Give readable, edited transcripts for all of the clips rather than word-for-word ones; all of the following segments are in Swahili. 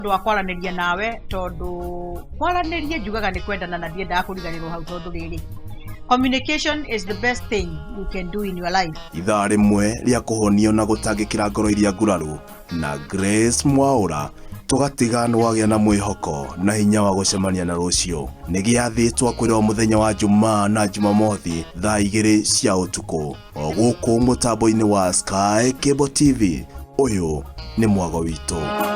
ndo akwaranĩria nawe tondu kwaranĩria njugaga nĩ kwendana na ndiendaga kũriganĩrwo hau tondu rĩrĩ communication is the best thing you can do in your life. Ithaa rĩmwe rĩa kũhonio na gũtangĩkĩra ngoro iria nguraru na Grace Mwaura tugatiga nĩwagĩa na mwĩhoko na hinya wa gũcemania na rũciũ. Nĩ gĩathĩtwo kwĩrwo mũthenya wa Jumaa na Jumamothi thaa 2 cia ũtukũ o gũkũ mũtambo-inĩ wa Sky Cable TV. Ũyũ nĩ mwago witũ.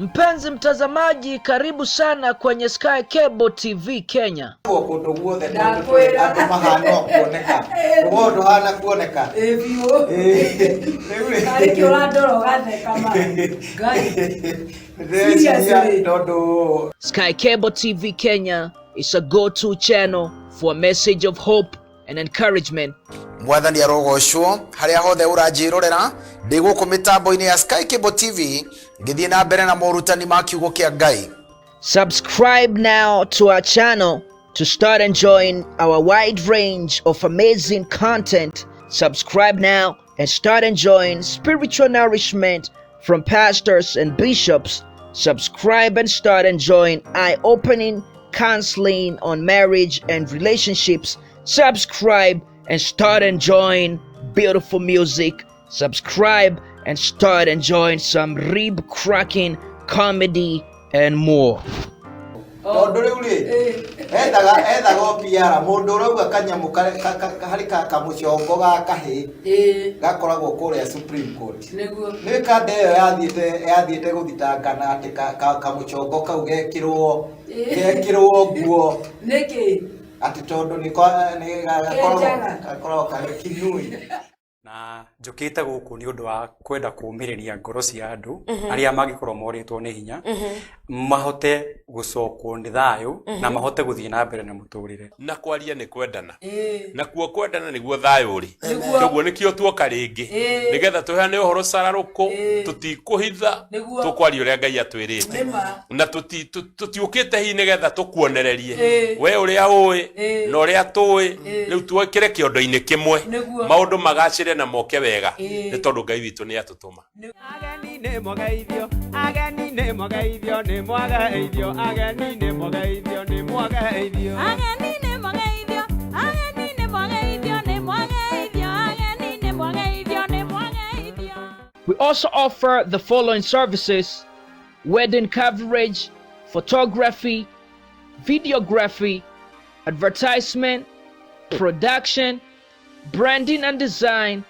Mpenzi mtazamaji, karibu sana kwenye Sky Cable TV Kenya. Sky Cable TV Kenya is a go-to channel for a message of hope and encouragement. Mwathani arogocwo haria hothe uranjirorera ndi guku mitambo-ini ya Sky Cable TV ngithie na mbere na morutani ma kiugo kia Ngai. Subscribe now to our channel to start enjoying our wide range of amazing content. Subscribe now and start enjoying spiritual nourishment from pastors and bishops. Subscribe and start enjoying eye-opening counseling on marriage and relationships. Subscribe and start enjoying beautiful music. Subscribe and start enjoying some rib-cracking comedy and more. Na njukite guku ni undu wa kwenda kuumiriria ngoro cia andu aria magikorwo moritwo ni hinya mahote gucokwo ni thayu na mahote guthii na mbere na muturire na kwaria ni kwendana na kuo kwendana niguo thayu ri koguo nikio tuoka ringi nigetha tuhane uhoro sararuko tutikuhitha tukwaria uria Ngai atwirite na tutiukite hi nigetha tukuonererie we uria uwi na uria tuwi riu twekire kiondo-ini kimwe maundu magacire na moke wega ni tondu Ngai witu ni atutuma. Ageni ne mogeithio ageni ne mogeithio ne mogeithio ageni ne mogeithio ne mogeithio ageni ne mogeithio ageni ne mogeithio ne mogeithio ageni ne mogeithio ne mogeithio. We also offer the following services: wedding coverage, photography, videography, advertisement, production, branding and design,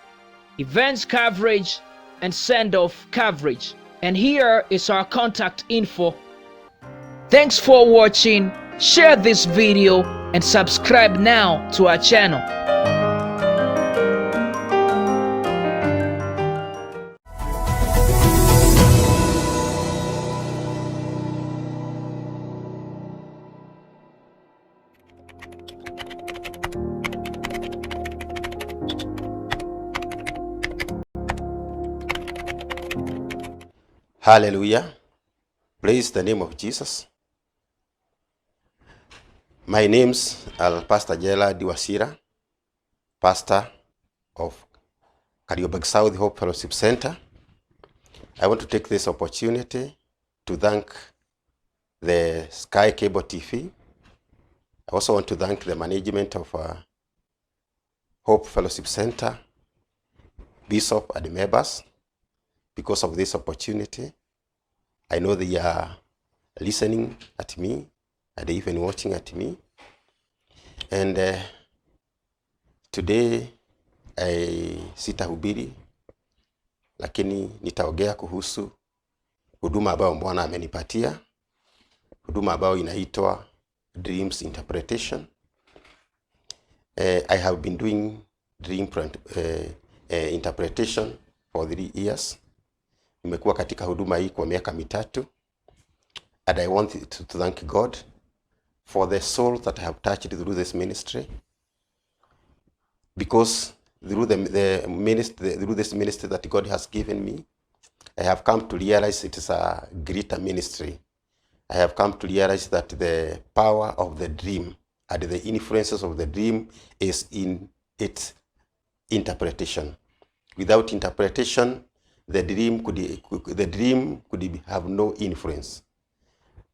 events coverage, and send-off coverage. And here is our contact info. Thanks for watching. Share this video and subscribe now to our channel. Hallelujah. Praise the name of Jesus. My name's Pastor Gerald Wachira, pastor of Kariobangi South Hope Fellowship Center. I want to take this opportunity to thank the Sky Cable TV. I also want to thank the management of Hope Fellowship Center, Bishop and the members. Because of this opportunity, I know they are listening at me and even watching at me. And today sitahubiri, lakini nitaongea kuhusu huduma ambayo Bwana amenipatia, huduma ambayo inaitwa Dreams Interpretation. I have been doing dream interpretation for 3 years. Nimekuwa katika huduma hii kwa miaka 3, and I want to thank God for the soul that I have touched through this ministry, because through through this ministry that God has given me, I have come to realize it is a greater ministry. I have come to realize that the power of the dream and the influences of the dream is in its interpretation. Without interpretation, the dream could have no influence.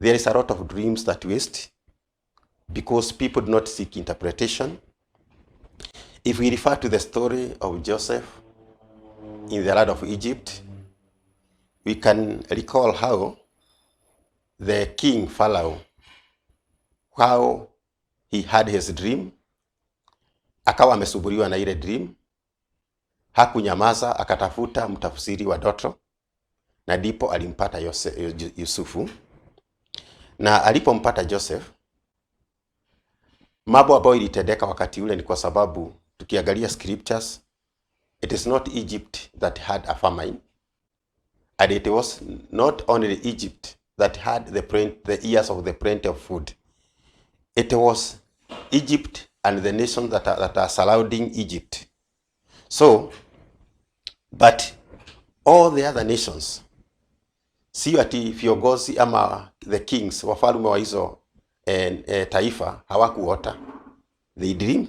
There is a lot of dreams that waste because people do not seek interpretation. If we refer to the story of Joseph in the land of Egypt, we can recall how the king Pharaoh, how he had his dream, akawa amesuburiwa na ile dream, hakunyamaza, akatafuta mtafsiri wa ndoto, na ndipo alimpata Yusufu. Na alipompata Joseph, mambo ambayo ilitendeka wakati ule ni kwa sababu tukiangalia scriptures, it is not Egypt that had a famine, and it was not only Egypt that had the years of the plenty of food. It was Egypt and the nations that are surrounding Egypt. So, but all the other nations, sio ati viongozi ama the kings, wafalme wa hizo taifa hawakuota. They dream.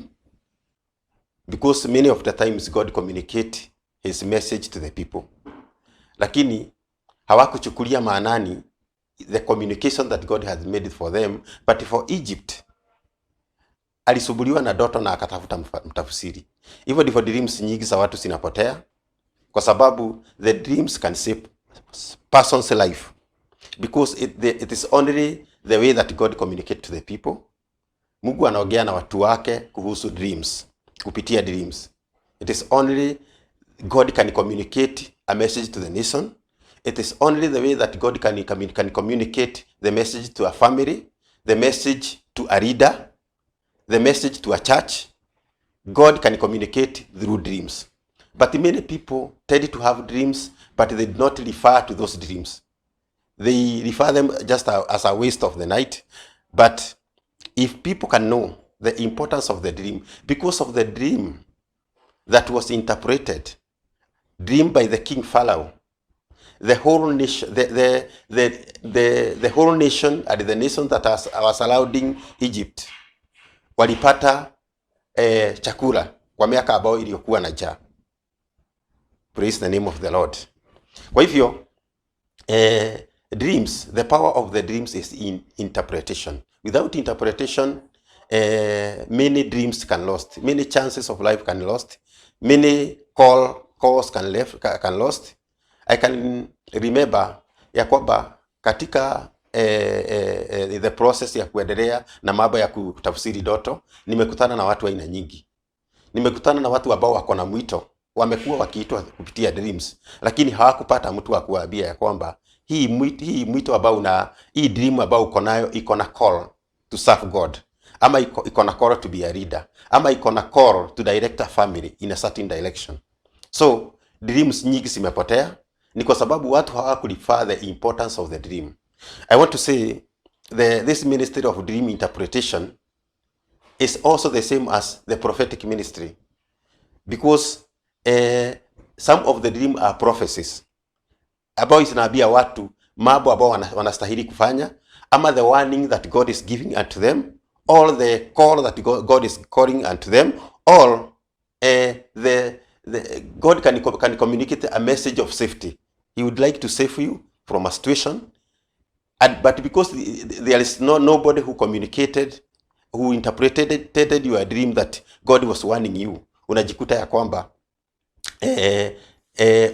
Because many of the times God communicate his message to the people. Lakini hawakuchukulia maanani the communication that God has made for them. But for Egypt, alisumbuliwa na ndoto na akatafuta mtafsiri. Hivyo ndivyo dreams nyingi za watu zinapotea, kwa sababu the dreams can save person's life. Because it is only the way that God communicate to the people. Mungu anaongea na watu wake kuhusu dreams, kupitia dreams. It is only God can communicate a message to the nation. It is only the way that God can communicate the message to a family, the message to a leader, the message to a church. God can communicate through dreams. But many people tend to have dreams, but they do not refer to those dreams. They refer them just as a waste of the night. But if people can know the importance of the dream, because of the dream that was interpreted, dream by the king Pharaoh, the whole nation, the whole nation and the nation that was surrounding Egypt walipata chakula kwa miaka ambayo iliyokuwa na njaa. Praise the name of the Lord. Kwa hivyo dreams, the power of the dreams is in interpretation. Without interpretation, many dreams can lost, many chances of life can lost, many calls can lost. I can remember ya kwamba katika the process ya kuendelea na mambo ya kutafsiri ndoto, nimekutana na watu aina nyingi. Nimekutana na watu ambao wako na mwito, wamekuwa wakiitwa kupitia dreams, lakini hawakupata mtu wa kuwaambia ya kwamba hii mwito ambao na hii dream ambao uko nayo iko na call to serve God, ama iko na call to be a leader, ama iko na call to direct a family in a certain direction. So dreams nyingi zimepotea ni kwa sababu watu hawakulifa the importance of the dream. I want to say this ministry of dream interpretation is also the same as the prophetic ministry, because some of the dream are prophecies ambao zinaambia watu mambo ambao wanastahili kufanya, ama the warning that God is giving unto them, all the call that God is calling unto them, all God can communicate a message of safety. He would like to save you from a situation, but because there is nobody who communicated, who interpreted your dream that God was warning you, unajikuta ya kwamba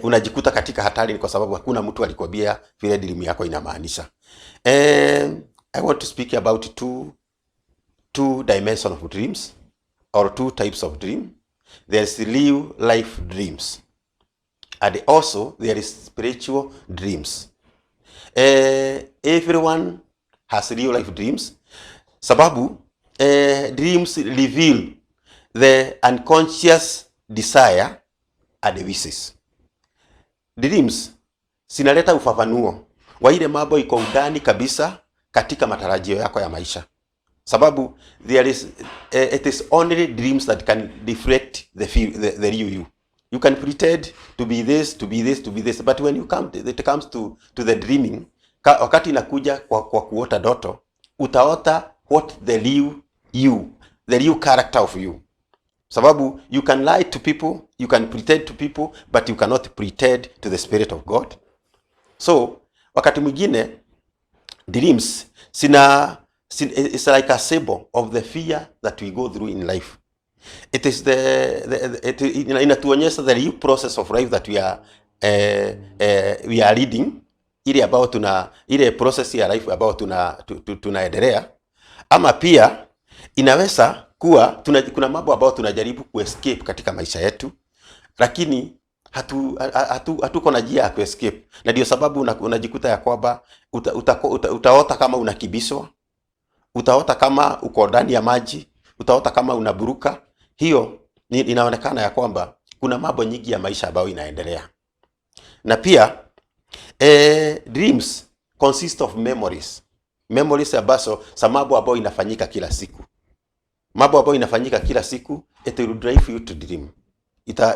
unajikuta katika hatari kwa sababu hakuna mtu alikwambia vile dream yako inamaanisha. I want to speak about two dimensions of dreams, or two types of dream. There's real life dreams, and also there is spiritual dreams. Everyone has real life dreams, sababu dreams reveal the unconscious desire and the wishes. Dreams zinaleta ufafanuo wa ile mambo iko undani kabisa katika matarajio yako ya maisha, sababu it is only dreams that can reflect the real you. You can pretend to be this, to be this, to be this, but when it comes to the dreaming, wakati inakuja kwa kuota ndoto, utaota what the real you, the real character of you. Sababu you can lie to people, you can pretend to people, but you cannot pretend to the Spirit of God. So wakati mwingine dreams it's like a symbol of the fear that we go through in life. It is inatuonyesha the real process of life that we are leading, ile process ya life about tunaendelea. Ama pia inaweza kuwa kuna mambo ambayo tunajaribu kuescape katika maisha yetu, lakini hatuko na njia ya kuescape, na ndio sababu unajikuta ya kwamba utaota kama unakibiswa, utaota kama uko ndani ya maji, utaota kama unaburuka. Hiyo inaonekana ya kwamba kuna mambo nyingi ya maisha ambayo inaendelea. Na pia dreams consist of memories ambazo sababu ambayo inafanyika kila siku. Mambo ambayo inafanyika kila siku, it will drive you to dream.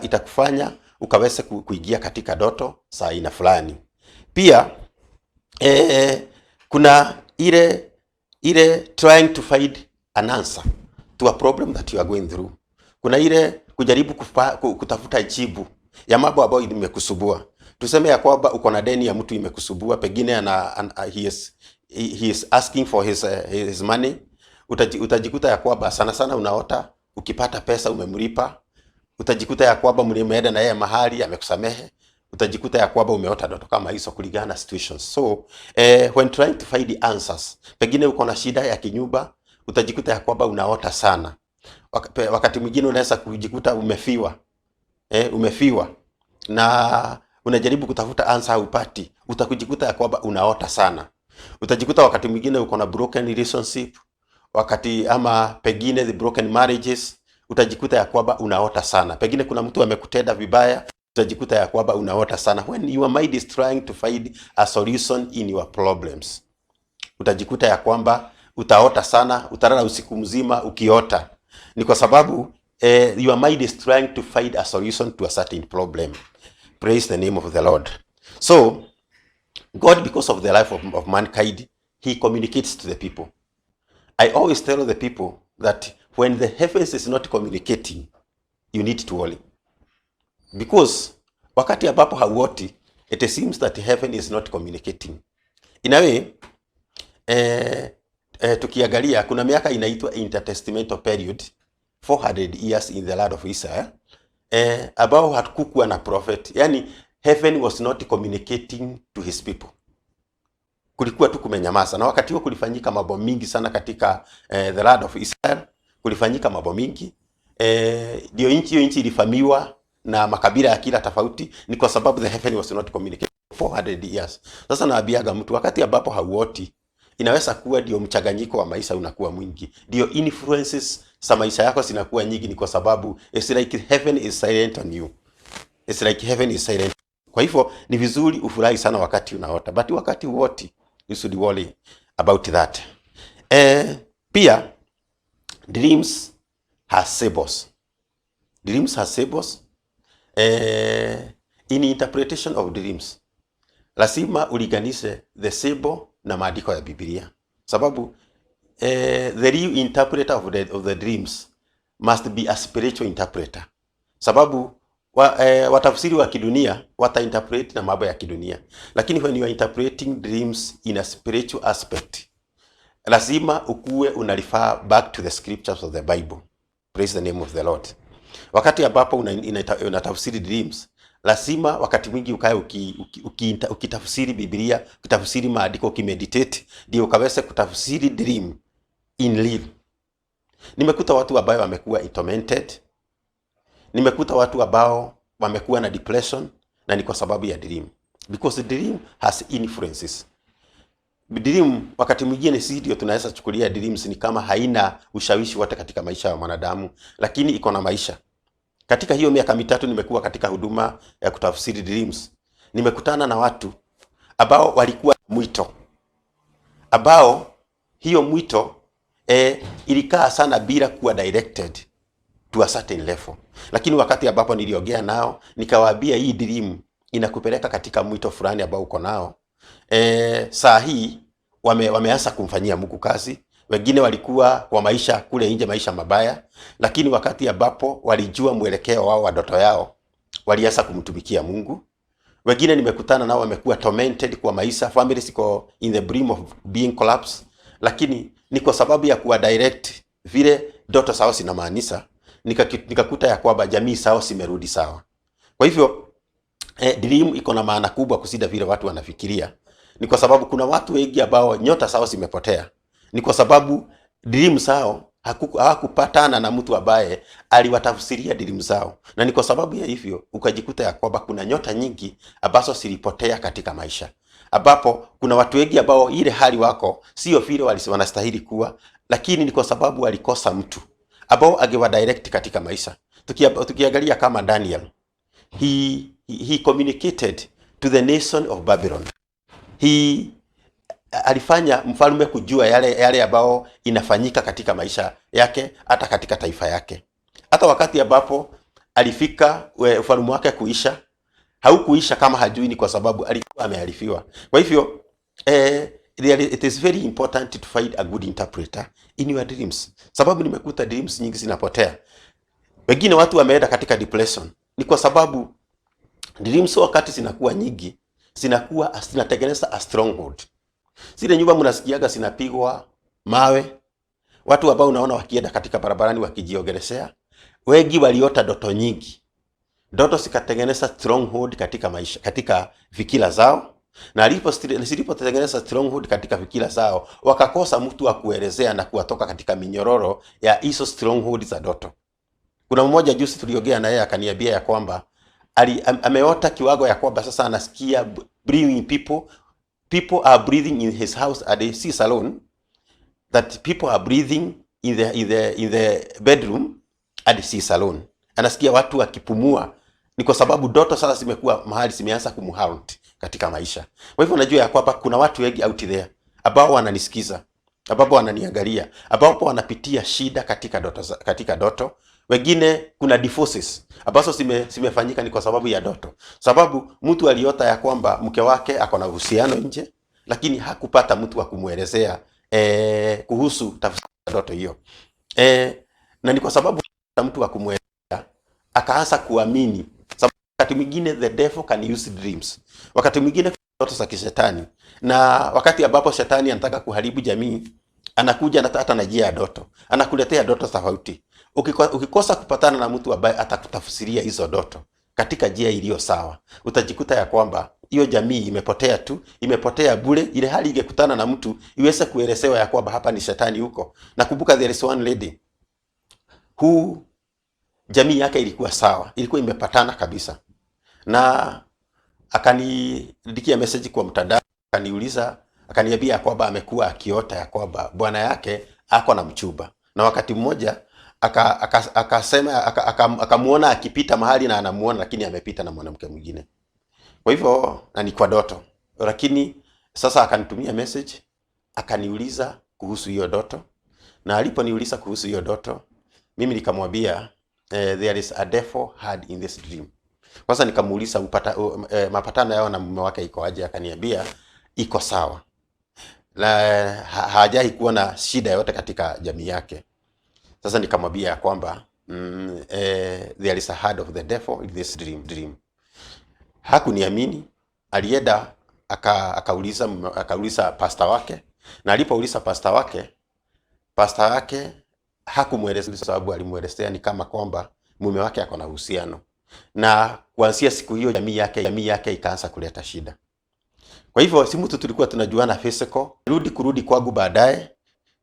Itakufanya ukaweze kuingia katika ndoto saa ina fulani. Pia kuna ile trying to find an answer to a problem that you are going through. Kuna ile kujaribu kutafuta jibu ya mambo ambayo imekusubua. Tuseme ya kwamba uko na deni ya mtu imekusubua, pengine he is asking for his money. Utajikuta ya kwamba sana unaota ukipata pesa umemlipa. Utajikuta ya kwamba mlimeenda na yeye mahali amekusamehe. Utajikuta ya kwamba umeota ndoto kama hizo kulingana na situations. So when trying to find the answers, pengine uko na shida ya kinyumba, utajikuta ya kwamba unaota sana. Wakati mwingine unaweza kujikuta umefiwa na unajaribu kutafuta answer upati, utakujikuta ya kwamba unaota sana. Utajikuta wakati mwingine uko na broken relationship, ama pengine the broken marriages, utajikuta ya kwamba unaota sana. Pengine kuna mtu amekutenda vibaya, utajikuta ya kwamba unaota sana. When your mind is trying to find a solution in your problems, utajikuta ya kwamba utaota sana, utalala usiku mzima ukiota. Ni kwa sababu your mind is trying to find a solution to a certain problem. Praise the name of the Lord. So God, because of the life of mankind, he communicates to the people. I always tell the people that when the heavens is not communicating, you need to worry. Because wakati ambapo hauoti, it seems that heaven is not communicating. In a way, tukiangalia kuna miaka inaitwa intertestamental period, 400 years in the land of Israel, ambao hatukuwa na prophet. Yani heaven was not communicating to his people. Kulikuwa tu kumenyamaza, na wakati huo kulifanyika mambo mingi sana katika the land of Israel. Kulifanyika mambo mingi, ndio nchi ilifamiwa na makabila ya kila tofauti, ni kwa sababu the heaven was not communicating 400 years. Sasa naambiaga mtu wakati ambapo hauoti, inaweza kuwa ndio mchanganyiko wa maisha unakuwa mwingi, ndio influences za maisha yako zinakuwa nyingi, ni kwa sababu it's like heaven is silent on you. It's like heaven is silent. Kwa hivyo ni vizuri ufurahi sana wakati unaota, but wakati uoti, you should worry about that. Pia dreams have symbols. Dreams have symbols. In interpretation of dreams, lazima uliganishe the symbol na maandiko ya Biblia. Sababu the real interpreter of the dreams must be a spiritual interpreter. Sababu watafsiri wa kidunia watainterpret na mambo ya kidunia, lakini when you are interpreting dreams in a spiritual aspect, lazima ukuwe unarefer back to the scriptures of the Bible. Praise the name of the Lord. Wakati ambapo unatafsiri dreams, lazima wakati mwingi ukae ukitafsiri Biblia, ukitafsiri maandiko, ukimeditate, ndio ukaweze kutafsiri dream in real. Nimekuta watu ambao wamekuwa tormented. Nimekuta watu ambao wamekuwa na depression, na ni kwa sababu ya dream. Because the dream has influences. Dream wakati mwingine si ndio tunaweza chukulia dreams ni kama haina ushawishi wote katika maisha ya mwanadamu, lakini iko na maisha. Katika hiyo miaka 3 nimekuwa katika huduma ya kutafsiri dreams, nimekutana na watu ambao walikuwa mwito, ambao hiyo mwito ilikaa sana bila kuwa directed to a certain level. Lakini wakati ambapo niliongea nao, nikawaambia hii dream inakupeleka katika mwito fulani ambao uko nao. Saa hii wameanza kumfanyia Mungu kazi, wengine walikuwa kwa maisha kule nje, maisha mabaya, lakini wakati ambapo walijua mwelekeo wao wa ndoto yao, walianza kumtumikia Mungu. Wengine nimekutana nao wamekuwa tormented kwa maisha, families iko in the brim of being collapsed, lakini ni kwa sababu ya kuwa direct vile ndoto zao zinamaanisha, nikakuta ya kwamba jamii zao zimerudi sawa. Kwa hivyo dream iko na maana kubwa kusida vile watu wanafikiria. Ni kwa sababu kuna watu wengi ambao nyota zao zimepotea. Ni kwa sababu dream zao hawakupatana na mtu ambaye aliwatafsiria dream zao. Na ni kwa sababu ya hivyo ukajikuta ya kwamba kuna nyota nyingi ambazo zilipotea katika maisha. Ambapo kuna watu wengi ambao ile hali wako sio vile wanastahili kuwa, lakini ni kwa sababu walikosa mtu ambao angewa direct katika maisha. Tukiangalia kama Daniel, he communicated to the nation of Babylon. Alifanya mfalme kujua yale ambao inafanyika katika maisha yake, hata katika taifa yake. Hata wakati ambapo alifika ufalme wake kuisha, haukuisha kama hajui, ni kwa sababu alikuwa amearifiwa. Kwa hivyo it is very important to find a good interpreter in your dreams. Sababu nimekuta dreams nyingi zinapotea. Wengine watu wameenda katika depression. Ni kwa sababu dreams wakati zinakuwa nyingi, zinatengeneza a stronghold. Zile nyumba mnasikiaga zinapigwa mawe, watu ambao unaona wakienda katika barabarani wakijiogeleshea, wengi waliota ndoto nyingi. Ndoto zikatengeneza stronghold katika maisha, katika fikira zao, na zilipotengeneza stronghold katika fikira zao, wakakosa mtu wa kuelezea na kuwatoka katika minyororo ya hizo stronghold za ndoto. Kuna mmoja juzi tuliongea na yeye akaniambia ya kwamba ameota kiwango ya kwamba sasa anasikia breathing people are breathing in his house at the salon, that people are breathing in the bedroom at the salon. Anasikia watu wakipumua. Ni kwa sababu ndoto sasa zimekuwa mahali zimeanza kumhaunt katika maisha. Kwa hivyo najua ya kwamba kuna watu wengi out there ambao wananisikiza, ambao wananiangalia, ambao wanapitia shida katika ndoto. Wengine kuna divorces ambazo zimefanyika ni kwa sababu ya ndoto. Sababu mtu aliota ya kwamba mke wake ako na uhusiano nje, lakini hakupata mtu wa kumuelezea kuhusu tafsiri ya ndoto hiyo. Na ni kwa sababu mtu wa kumuelezea akaanza kuamini. Sababu wakati mwingine the devil can use dreams. Wakati mwingine ndoto za kishetani. Na wakati ambapo shetani anataka kuharibu jamii, anakuja na hata na njia ya ndoto. Anakuletea ndoto tofauti. Ukikosa kupatana na mtu ambaye atakutafsiria hizo ndoto katika njia iliyo sawa, utajikuta ya kwamba hiyo jamii imepotea bure. Ile hali ingekutana na mtu iweze kuelezewa ya kwamba hapa ni shetani huko. Nakumbuka there is one lady who jamii yake ilikuwa sawa, ilikuwa imepatana kabisa, na akaniandikia message kwa mtandao, akaniambia kwamba amekuwa akiota ya kwamba bwana yake ako na mchumba, na wakati mmoja akasema akamuona akipita mahali na anamuona, lakini amepita na mwanamke mwingine. Kwa hivyo na ni kwa ndoto, lakini sasa akanitumia message akaniuliza kuhusu hiyo ndoto, na aliponiuliza kuhusu hiyo ndoto, mimi nikamwambia there is a devil had in this dream. Kwanza nikamuuliza mapatano yao na mume wake iko aje, akaniambia iko sawa, na hajai kuwa na shida yote katika jamii yake. Sasa nikamwambia ya kwamba there is a hand of the devil in this dream. Hakuniamini, alienda akauliza pastor wake, na alipouliza pastor wake hakumueleza, sababu alimuelezea ni kama kwamba mume wake ako na uhusiano, na kuanzia siku hiyo jamii yake ikaanza kuleta shida. Kwa hivyo si mtu tulikuwa tunajuana physical, kurudi kwangu baadaye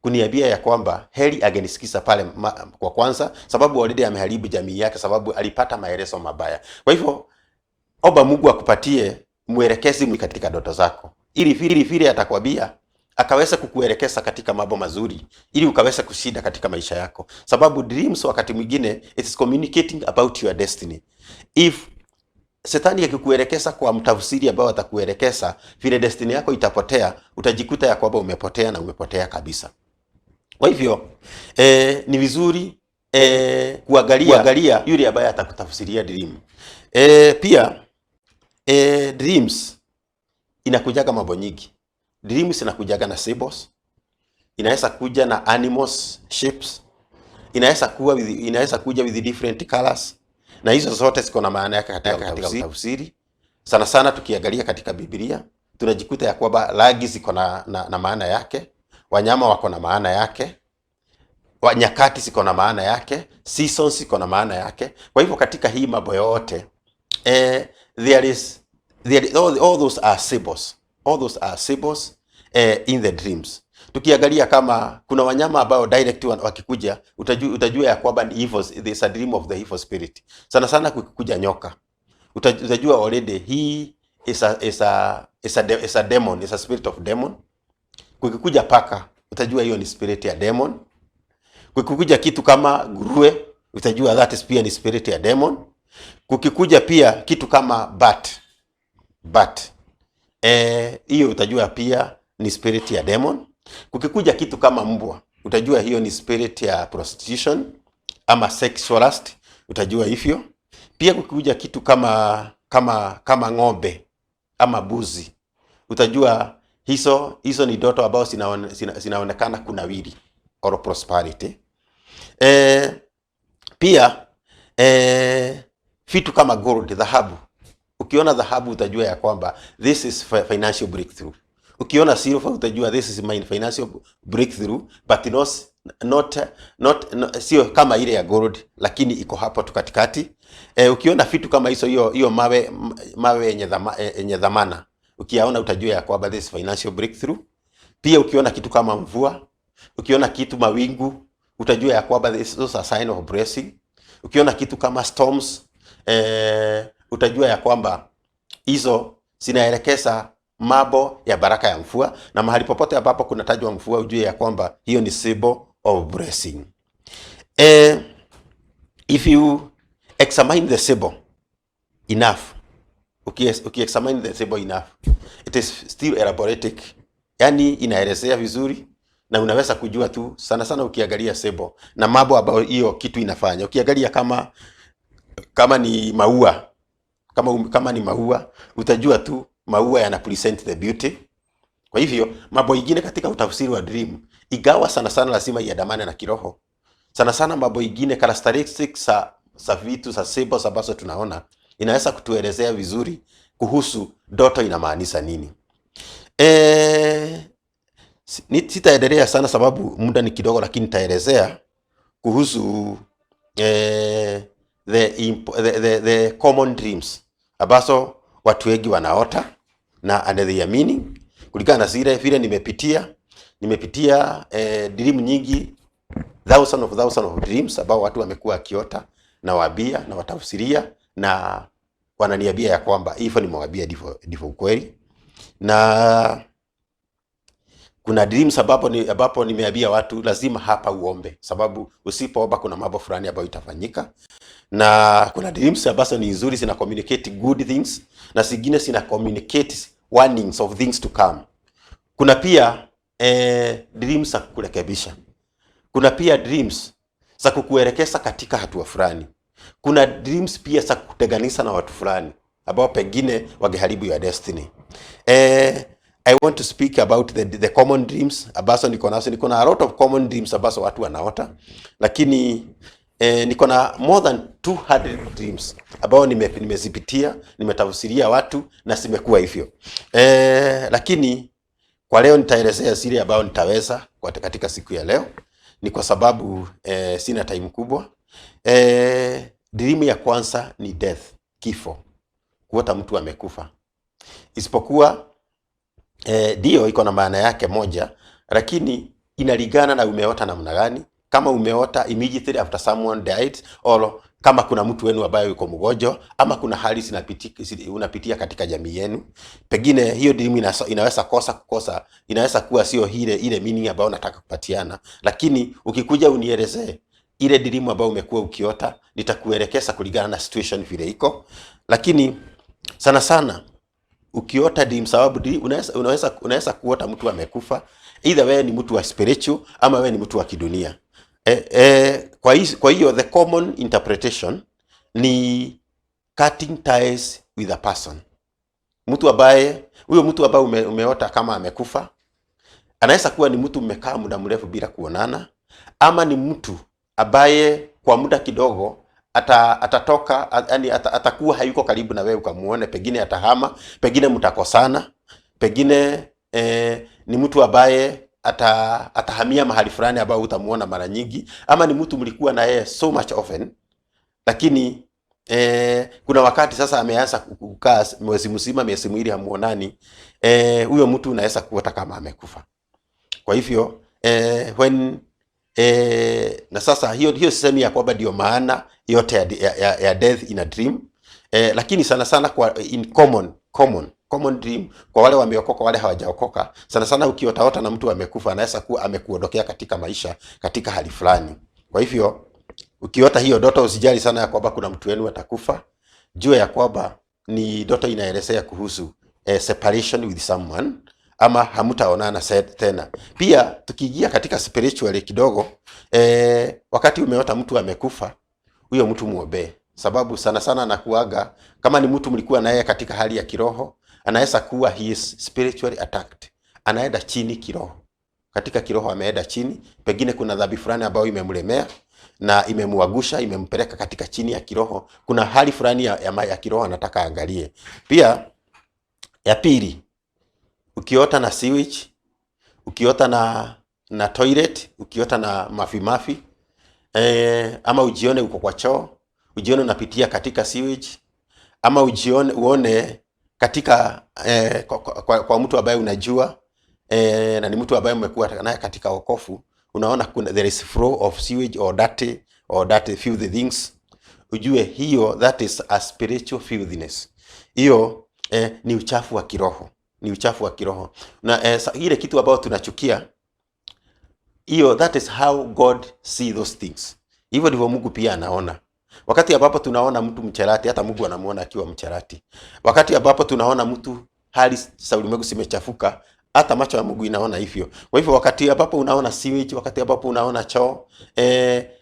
kuniambia ya kwamba heri agenisikiza pale kwa kwanza, sababu already ameharibu jamii yake, sababu alipata maelezo mabaya. Kwa hivyo omba Mungu akupatie mwelekezi katika ndoto zako, ili vile atakwambia akaweza kukuelekeza katika mambo mazuri, ili ukaweza kushinda katika maisha yako. Sababu dreams wakati mwingine it is communicating about your destiny. If Shetani akikuelekeza kwa mtafsiri ambao atakuelekeza vile destiny yako itapotea, utajikuta ya kwamba umepotea, na umepotea kabisa. Kwa hivyo ni vizuri kuangalia yule ambaye atakutafsiria dream. Pia dreams inakujaga mambo nyingi. Dreams inakujaga na symbols, inaweza kuja na animals shapes, inaweza kuja with different colors, na hizo zote ziko na maana yake katika tafsiri. Sana sana tukiangalia katika Biblia tunajikuta ya kwamba rangi ziko na maana yake, wanyama wako na maana yake, nyakati ziko na maana yake, seasons ziko na maana yake. Kwa hivyo katika hii mambo yote all those are symbols. All those are symbols in the dreams. Tukiangalia kama kuna wanyama ambao direct wakikuja utajua ya kwamba ni evil, there's a dream of the evil spirit. Sana sana kukikuja nyoka utajua already he is a demon, is a spirit of demon. Kukikuja paka utajua hiyo ni spirit ya demon. Kukikuja kitu kama nguruwe utajua that is pia ni spirit ya demon. Kukikuja pia kitu kama bat hiyo utajua pia ni spirit ya demon. Kukikuja kitu kama mbwa utajua hiyo ni spirit ya prostitution ama sexualist, utajua hivyo. Pia kukikuja kitu kama ng'ombe ama buzi utajua hizo ni ndoto ambao zinaonekana kunawiri or prosperity. Pia vitu kama gold, dhahabu. Ukiona dhahabu utajua ya kwamba this is financial breakthrough. Ukiona silver utajua this is my financial breakthrough, but not sio kama ile ya gold, lakini iko hapo tu katikati. Ukiona vitu kama hiyo mawe yenye dhamana, ukiona utajua ya kwamba this is financial breakthrough. Pia ukiona kitu kama mvua, ukiona kitu mawingu, utajua ya kwamba those are sign of blessing. Ukiona kitu kama storms, utajua ya kwamba hizo zinaelekeza mambo ya baraka ya mvua, na mahali popote ambapo kunatajwa mvua ujue ya kwamba hiyo ni symbol of blessing. If you examine the symbol enough, ukiexamine the symbol enough, it is still elaboratic, yani inaelezea vizuri na unaweza kujua tu sana sana ukiangalia symbol na mambo ambayo hiyo kitu inafanya. Ukiangalia kama ni maua, kama ni maua utajua tu maua yana present the beauty. Kwa hivyo mambo mengine katika utafsiri wa dream, igawa sana sana lazima iandamane na kiroho. Sana sana mambo mengine characteristics za vitu za symbols ambazo tunaona inaweza kutuelezea vizuri kuhusu ndoto inamaanisha nini. Sitaendelea sana sababu muda ni kidogo, lakini nitaelezea kuhusu the common dreams ambazo watu wengi wanaota na their meaning kulingana na zile vile nimepitia dream nyingi, thousands of dreams ambao watu wamekuwa akiota na waambia na watafsiria na wananiambia ya kwamba hivyo nimewaambia ndivyo ukweli. Na kuna dreams ambapo nimeambia watu lazima hapa uombe, sababu usipoomba kuna mambo fulani ambayo itafanyika. Na kuna dreams ambazo ni nzuri, zina communicate good things, na zingine zina communicate warnings of things to come. Kuna pia dreams za kurekebisha. Kuna pia dreams za kukuelekeza katika hatua fulani. Kuna dreams pia za kuteganisha na watu fulani ambao pengine wangeharibu your destiny. I want to speak about the common dreams ambazo niko na a lot of common dreams ambazo watu wanaota, lakini niko na more than 200 dreams ambao nimezipitia, nimetafsiria watu na zimekuwa hivyo. Lakini kwa leo nitaelezea zile ambao nitaweza katika siku ya leo, ni kwa sababu sina time kubwa. Dream ya kwanza ni death, kifo, kuota mtu amekufa. Isipokuwa ndio iko na maana yake moja, lakini inalingana na umeota namna gani. Kama umeota immediately after someone died, or kama kuna mtu wenu ambaye yuko mgonjwa, ama kuna hali unapitia katika jamii yenu, pengine hiyo dream inaweza kukosa, inaweza kuwa sio ile meaning ambayo nataka kupatiana. Lakini ukikuja unielezee ile dream ambayo umekuwa ukiota, nitakuelekeza kulingana na situation vile iko. Lakini sana sana ukiota dream, sababu unaweza kuota mtu amekufa, either wewe ni mtu wa spiritual ama wewe ni mtu wa kidunia. Kwa hiyo the common interpretation ni cutting ties with a person. Huyo mtu ambaye umeota kama amekufa, Anaweza kuwa ni mtu mmekaa muda mrefu bila kuonana, ama ni mtu ambaye kwa muda kidogo atatoka, yani atakuwa hayuko karibu na wewe ukamuone, pengine atahama, pengine mtakosana, pengine ni mtu ambaye atahamia mahali fulani ambao utamuona mara nyingi, ama ni mtu mlikuwa na yeye so much often, lakini kuna wakati sasa ameanza kukaa mwezi mzima, miezi miwili hamuonani. Huyo mtu unaweza kuota kama amekufa. Kwa hivyo na sasa hiyo sisemi ya kwamba ndio maana yote ya death in a dream, lakini sana sana kwa in common dream, kwa wale wameokoka, wale hawajaokoka, sana sana ukiota na mtu amekufa, anaweza kuwa amekuondokea katika maisha katika hali fulani. Kwa hivyo ukiota hiyo ndoto, usijali sana ya kwamba kuna mtu wenu atakufa. Jua ya kwamba ni ndoto inaelezea kuhusu separation with someone, ama hamtaonana tena. Pia tukiingia katika spiritual kidogo, wakati umeota mtu amekufa, huyo mtu muombe, sababu sana sana anakuaga kama ni mtu mlikuwa naye katika hali ya kiroho, anaweza kuwa he is spiritually attacked, anaenda chini kiroho, katika kiroho ameenda chini, pengine kuna dhambi fulani ambayo imemlemea na imemwagusha, imempeleka katika chini ya kiroho. Kuna hali fulani ya kiroho anataka angalie. Pia ya pili, ukiota na sewage, ukiota na toilet, ukiota na mafi, ama ujione uko kwa choo, ujione unapitia katika sewage, ama uone katika kwa mtu ambaye unajua, na ni mtu ambaye umekuwa naye katika wokovu, unaona there is flow of sewage or dirty filthy things, ujue hiyo that is a spiritual filthiness. Hiyo ni uchafu wa kiroho, na ile kitu ambayo tunachukia hiyo, that is how God see those things. Hivyo ndivyo Mungu pia anaona. Wakati ambapo tunaona mtu mcherati, hata Mungu anamuona akiwa mcherati. Wakati ambapo tunaona mtu hali za ulimwengu zimechafuka, hata macho ya Mungu inaona hivyo. Kwa hivyo wakati ambapo unaona sewage, wakati ambapo unaona choo,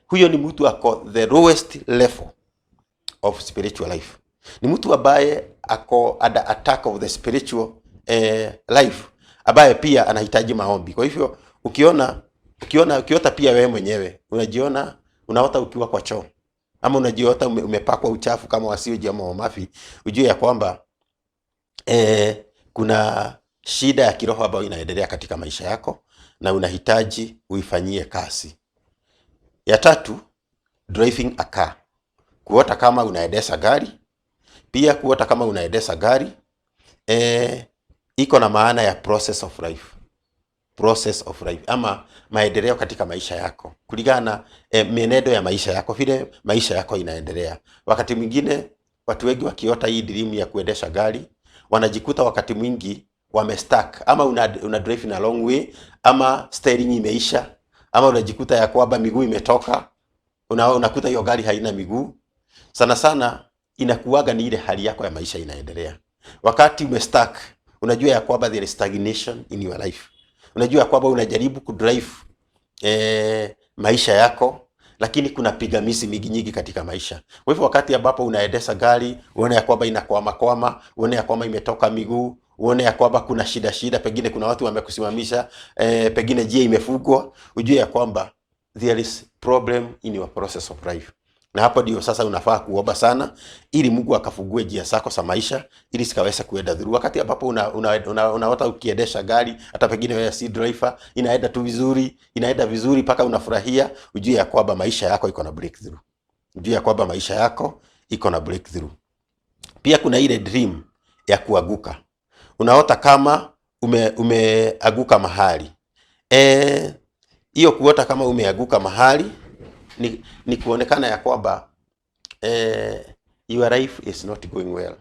huyo ni mtu ako the lowest level of spiritual life. Ni mtu ambaye ako under attack of the spiritual life, ambaye pia anahitaji maombi. Kwa hivyo ukiota pia wewe mwenyewe unajiona unaota ukiwa kwa choo, ama unajiota umepakwa uchafu kama wasioji ama mafi, ujue ya kwamba kuna shida ya kiroho ambayo inaendelea katika maisha yako na unahitaji uifanyie kazi. Ya tatu, driving a car. Kuota kama unaendesha gari. Pia kuota kama unaendesha gari iko na maana ya process of life, ama maendeleo katika maisha yako, kulingana mienendo ya maisha yako, vile maisha yako inaendelea. Wakati mwingine watu wengi wakiota hii dream ya kuendesha gari, wanajikuta wakati mwingi wamestuck, ama una drive in a long way, ama steering imeisha, ama unajikuta ya kwamba miguu imetoka, unakuta hiyo gari haina miguu. Sana sana inakuaga ni ile hali yako ya maisha inaendelea. Wakati umestuck, unajua ya kwamba there is stagnation in your life. Unajua ya kwamba unajaribu kudrive maisha yako, lakini kuna pigamizi nyingi katika maisha. Kwa hivyo wakati ambapo unaendesha gari, uone ya kwamba inakwama, uone ya kwamba imetoka miguu, uone ya kwamba kuna shida, pengine kuna watu wamekusimamisha, pengine njia imefungwa, ujue ya kwamba there is problem in your process of life. Na hapo ndio sasa unafaa kuomba sana, ili Mungu akafungue njia zako za maisha, ili sikaweza kuenda dhuru. Wakati ambapo unaota ukiendesha gari, hata pengine wewe si driver, inaenda tu vizuri, inaenda vizuri mpaka unafurahia, ujue ya kwamba maisha yako iko na breakthrough. Ujue ya kwamba maisha yako iko na breakthrough. Pia kuna ile dream ya kuanguka. Unaota kama umeanguka mahali. Hiyo kuota kama umeanguka mahali ni kuonekana ya kwamba your life is not going well.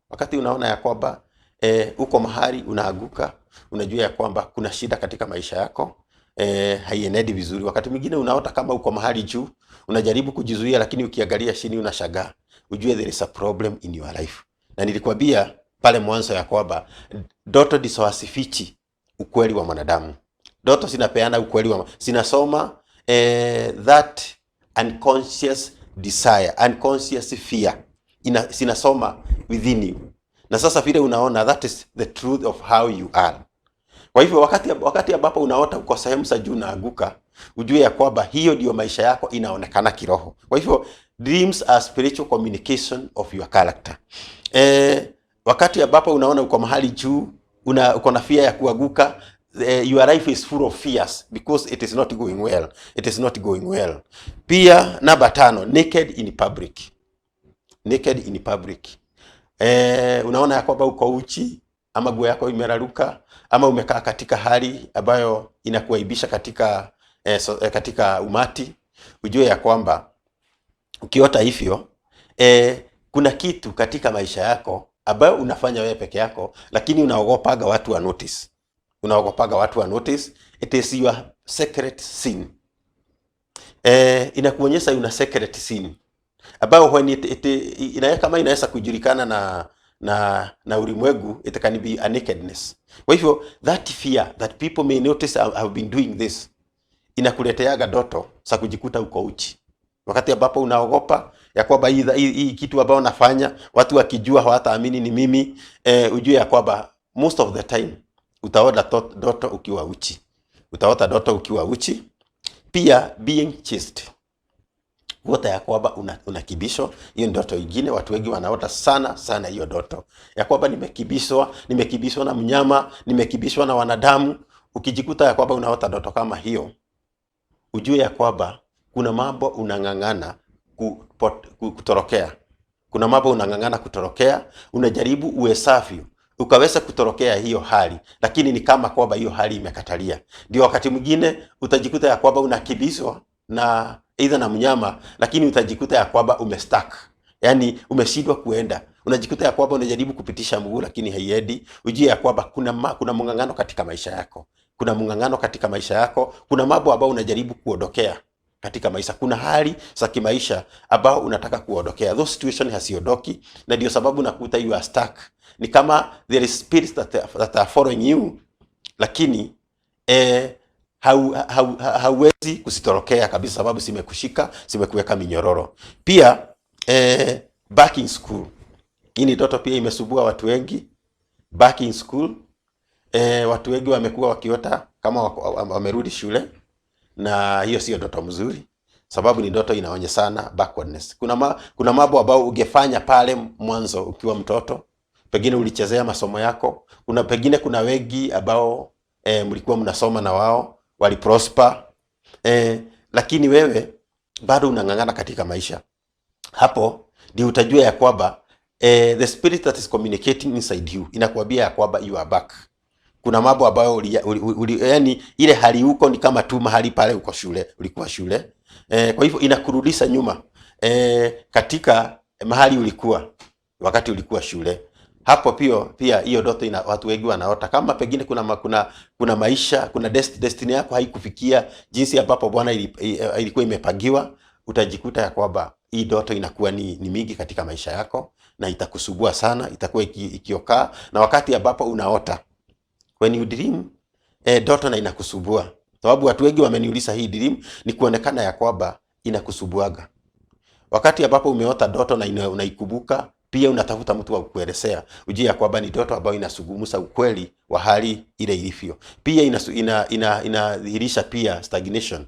Wakati unaona ya kwamba uko mahali unaanguka, unajua ya kwamba kuna shida katika maisha yako, haienendi vizuri. Wakati mwingine unaota kama uko mahali juu, unajaribu kujizuia, lakini ukiangalia chini unashangaa, ujue there is a problem in your life. Na nilikwambia pale mwanzo ya kwamba ndoto disawasifichi ukweli wa mwanadamu. Ndoto zinapeana ukweli zinasoma that unconscious desire, unconscious fear, sinasoma within you. Na sasa vile unaona, that is the truth of how you are. Kwa hivyo wakati ambapo unaota uko sehemu za juu unaanguka, ujue ya kwamba hiyo ndio maisha yako inaonekana kiroho. Kwa hivyo dreams are spiritual communication of your character. Wakati ambapo unaona uko mahali juu, uko na fear ya kuanguka, your life is full of fears because it is not going well. It is not going well. Pia namba 5, naked in public. Naked in public. Unaona ya kwamba uko uchi, ama nguo yako imeraruka, ama umekaa katika hali ambayo inakuaibisha katika umati, ujue ya kwamba ukiota hivyo kuna kitu katika maisha yako ambayo unafanya wewe peke yako, lakini unaogopaga watu wa notice. Unaogopaga watu wa notice. It is your secret sin. Inakuonyesha una secret sin ambayo when kama inaweza kujulikana na ulimwengu, it can be a nakedness. Kwa hivyo that fear that people may notice I have been doing this, inakuleteaga ndoto za kujikuta uko uchi. Wakati ambapo unaogopa ya kwamba hii kitu ambayo nafanya watu wakijua hawataamini ni mimi, ujue ya kwamba most of the time utaota ndoto ukiwa uchi. Utaota ndoto ukiwa uchi. Pia being chased. Uota ya kwamba unakibishwa. Hiyo ndoto nyingine watu wengi wanaota sana hiyo ndoto. Ya kwamba nimekibishwa na mnyama, nimekibishwa na wanadamu. Ukijikuta ya kwamba unaota ndoto kama hiyo, ujue ya kwamba kuna mambo unang'ang'ana kutorokea. Kuna mambo unang'ang'ana kutorokea, unajaribu uwe safi, ukaweza kutorokea hiyo hali, lakini ni kama kwamba hiyo hali imekatalia. Ndio wakati mwingine utajikuta ya kwamba unakibishwa na either na mnyama, lakini utajikuta ya kwamba umestuck. Yaani umeshindwa kuenda. Unajikuta ya kwamba unajaribu kupitisha mguu lakini haiendi. Ujue ya kwamba kuna mng'ang'ano katika maisha yako. Kuna mng'ang'ano katika maisha yako. Kuna mambo ambayo unajaribu kuondokea katika maisha. Kuna hali za kimaisha ambao unataka kuondokea. Those situation hasiondoki, na ndio sababu nakuta you are stuck. Ni kama there is spirits that are following you, lakini hauwezi kusitorokea kabisa sababu zimekushika, zimekuweka minyororo. Pia back in school. Hii ndoto pia imesubua watu wengi. Back in school. Watu wengi wamekuwa wakiota kama wamerudi shule, na hiyo sio ndoto mzuri sababu ni ndoto inaonyesha sana backwardness. Kuna mambo ambayo ungefanya pale mwanzo ukiwa mtoto, pengine ulichezea masomo yako. Kuna wengi ambao mlikuwa mnasoma na wao waliprosper, lakini wewe bado unang'ang'ana katika maisha. Hapo ndio utajua ya kwamba the spirit that is communicating inside you inakuambia ya kwamba you are back. Kuna mambo ambayo yani ile hali huko ni kama tu mahali pale uko shule, ulikuwa shule. Kwa hivyo inakurudisha nyuma katika mahali ulikuwa wakati ulikuwa shule. Hapo pia hiyo ndoto watu wengi wanaota kama pengine kuna maisha, kuna destiny yako haikufikia jinsi ambapo Bwana ilikuwa imepangiwa. Utajikuta ya kwamba hii ndoto inakuwa ni mingi katika maisha yako na itakusubua sana, itakuwa ikiokaa. Na wakati ambapo unaota, when you dream, ndoto na inakusubua. Sababu watu wengi wameniuliza hii dream ni kuonekana ya kwamba inakusubuaga. Wakati ambapo umeota ndoto na unaikumbuka, pia unatafuta mtu wa kukuelezea, ujue ya kwamba ni ndoto ambayo inasugumusa ukweli wa hali ile ilivyo. Pia inadhihirisha pia stagnation.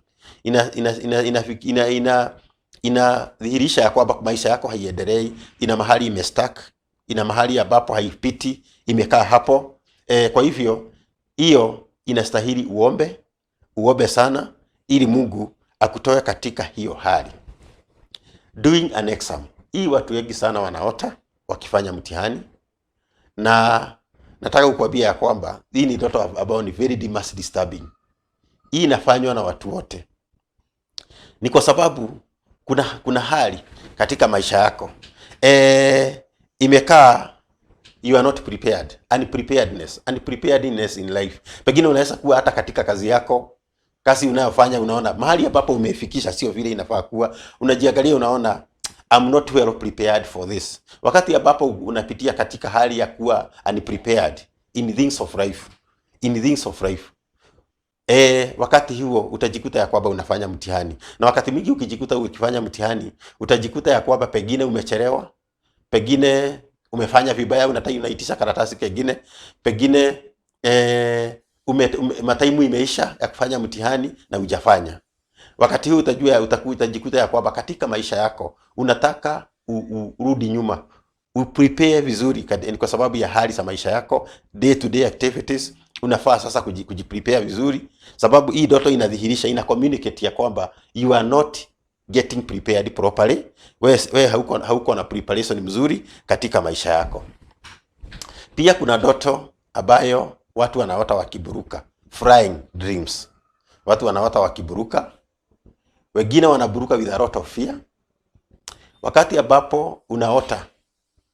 Inadhihirisha ya kwamba maisha yako haiendelei, ina mahali imestuck, ina mahali ambapo haipiti, imekaa hapo. Kwa hivyo hiyo inastahili uombe sana ili Mungu akutoe katika hiyo hali. Doing an exam. Hii watu wengi sana wanaota wakifanya mtihani, na nataka kukuambia ya kwamba hii ni ndoto ambayo ni very disturbing. Hii inafanywa na watu wote. Ni kwa sababu kuna hali katika maisha yako imekaa, you are not prepared. Unpreparedness in life. Pengine unaweza kuwa hata katika kazi yako, kazi unayofanya, unaona mahali ambapo umefikisha sio vile inafaa kuwa. Unajiangalia unaona I'm not well prepared for this. Wakati ambapo unapitia katika hali ya kuwa unprepared in things of life. Wakati huo utajikuta ya kwamba unafanya mtihani. Na wakati mwingi ukijikuta ukifanya mtihani, utajikuta ya kwamba pengine umechelewa, pengine umefanya vibaya, unaitisha karatasi kingine, pengine mataimu imeisha ya kufanya mtihani na hujafanya. Wakati huu utajikuta ya kwamba katika maisha yako unataka urudi nyuma, uprepare vizuri kwa sababu ya hali za maisha yako, day to day activities. Unafaa sasa kujiprepare vizuri, sababu hii ndoto inadhihirisha, ina communicate ya kwamba you are not getting prepared properly. Wewe hauko na preparation mzuri katika maisha yako. Pia kuna ndoto ambayo watu wanaota wakiburuka, flying dreams. Watu wanaota wakiburuka, wengine wanaburuka with a lot of fear. Wakati ambapo unaota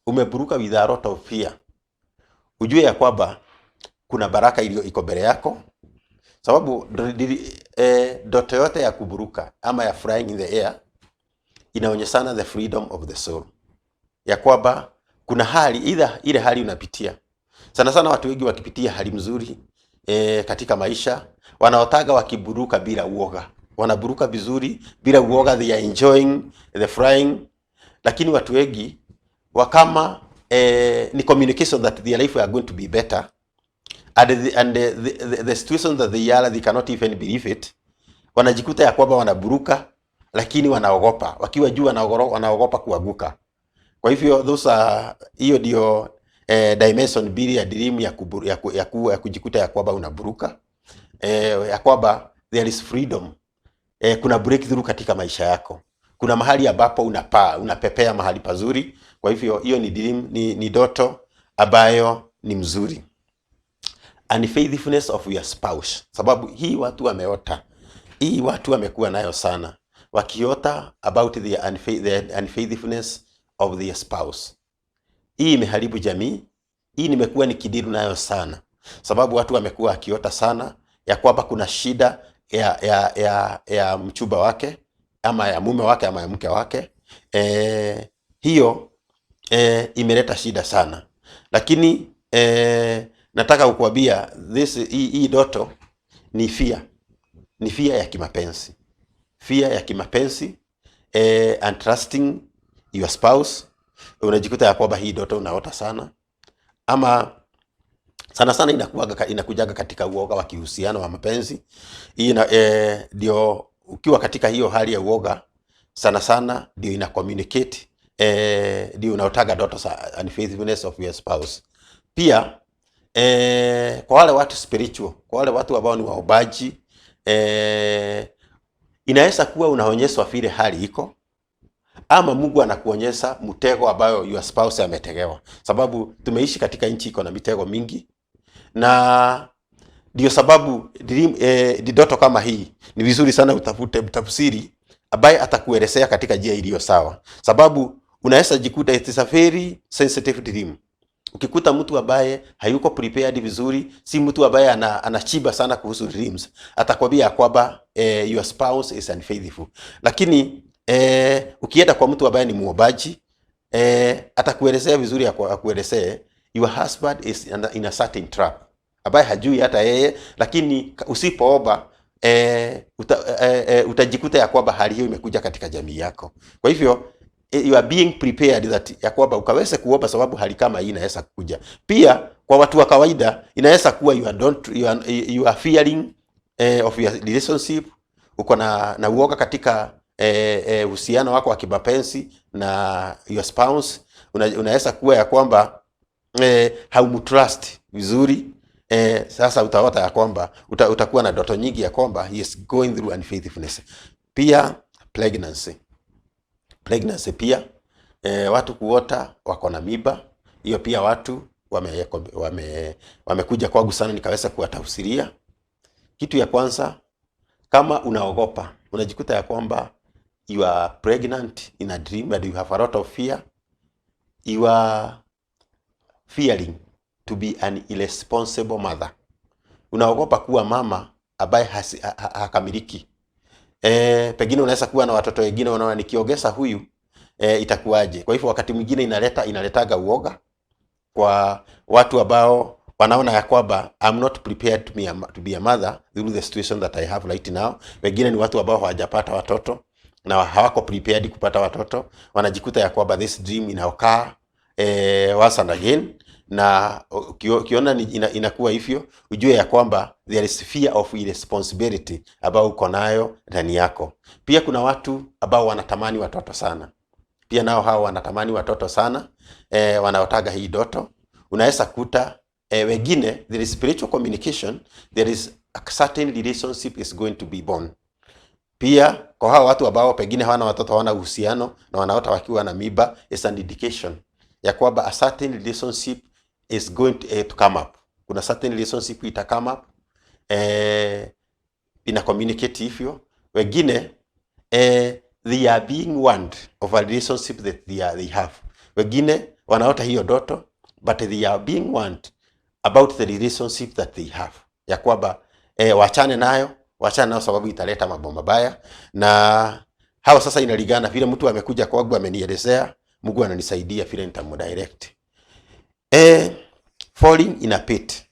umeburuka with a lot of fear, ujue ya kwamba kuna baraka iko mbele yako, sababu ndoto yote ya kuburuka ama ya flying in the air inaonyeshana the freedom of the soul, ya kwamba kuna hali ile hali unapitia. Sana watu wengi wakipitia hali mzuri katika maisha wanaotaga wakiburuka bila uoga, wanaburuka vizuri bila uoga, they are enjoying the flying. Lakini watu wengi wakama ni communication that their life are going to be better, and the situation that they cannot even believe it, wanajikuta ya kwamba wanaburuka lakini wanaogopa, wakiwa juu wanaogopa kuanguka. Kwa hivyo hiyo ndio dimension mbili ya dream ya kujikuta ya kwamba unaburuka, ya kwamba there is freedom, kuna breakthrough katika maisha yako, kuna mahali ambapo unapepea mahali pazuri. Kwa hivyo hiyo ni dream, ni ndoto ambayo ni mzuri. Unfaithfulness of your spouse, sababu hii watu wameota, hii watu wamekuwa nayo sana, wakiota about the unfaithfulness of their spouse. Hii imeharibu jamii, hii nimekuwa nikidiru nayo sana, sababu watu wamekuwa wakiota sana ya kwamba kuna shida ya mchumba wake ama ya mume wake ama ya mke wake. Hiyo imeleta shida sana. Lakini nataka kukuambia hii ndoto ni fear ya kimapenzi, fear ya kimapenzi, and trusting your spouse. Unajikuta ya kwamba hii ndoto unaota sana, ama sana inakujaga katika uoga wa kihusiano wa mapenzi. Hii ndio ukiwa katika hiyo hali ya uoga sana ndio ina communicate, ndio unaotaga ndoto za unfaithfulness of your spouse. Pia kwa wale watu spiritual, kwa wale watu ambao ni waombaji, inaweza kuwa unaonyeshwa vile hali iko, ama Mungu anakuonyesha mtego ambayo your spouse ametegewa, sababu tumeishi katika nchi iko na mitego mingi. Na ndio sababu ndoto kama hii ni vizuri sana utafute mtafsiri ambaye atakuelezea katika njia iliyo sawa, sababu unaweza jikuta it is a very sensitive dream. Ukikuta mtu ambaye hayuko prepared vizuri, si mtu ambaye anachiba sana kuhusu dreams, atakwambia kwamba your spouse is unfaithful. Lakini ukienda kwa mtu ambaye ni muombaji, atakuelezea vizuri, akuelezea your husband is in a certain trap, ambaye hajui hata yeye. Lakini usipoomba utajikuta ya kwamba hali hiyo imekuja katika jamii yako. Kwa hivyo you are being prepared that ya kwamba ukaweze kuomba, sababu hali kama hii inaweza kuja. Pia kwa watu wa kawaida inaweza kuwa you are fearing of your relationship, uko na uoga katika uhusiano wako wa kimapenzi na your spouse. Unaweza kuwa ya kwamba haumtrust vizuri. Sasa utaota ya kwamba utakuwa na ndoto nyingi ya kwamba he is going through unfaithfulness. Pia pregnancy pia watu kuota wako na mimba, hiyo pia watu wamekuja kwangu sana nikaweza kuwatafsiria. Kitu ya kwanza, kama unaogopa, unajikuta ya kwamba you are pregnant in a dream and you have a lot of fear, you are fearing to be an irresponsible mother. Unaogopa kuwa mama ambaye hakamiliki. Pengine unaweza kuwa na watoto wengine, unaona nikiongeza huyu itakuwaje. Kwa hivyo wakati mwingine inaletaga uoga kwa watu ambao wanaona ya kwamba I'm not prepared to be a mother through the situation that I have right now. Wengine ni watu ambao hawajapata watoto na hawako prepared kupata watoto, wanajikuta ya kwamba this dream inaokaa once and again. na ukiona inakuwa hivyo, ujue ya kwamba there is fear of irresponsibility ambao uko nayo ndani yako. Pia kuna watu ambao wanatamani watoto sana. Pia nao hao wanatamani watoto sana, wanaotaga hii ndoto. Unaweza kuta wengine, there is spiritual communication, there is a certain relationship is going to be born. Pia kwa hao watu ambao pengine hawana watoto, hawana uhusiano na wanaota wakiwa na mimba, is an indication ya kwamba a certain relationship is going to come up. Kuna certain relationship ita come up, ina communicate hivyo. Wengine they are being warned of a relationship that they have. Wengine wanaota hiyo ndoto, but they are being warned about the relationship that they have, ya kwamba wachane nayo sababu italeta mambo mabaya. Na hao sasa inalingana vile mtu amekuja kwangu amenielezea, Mungu ananisaidia vile nitamdirect. Falling in a pit,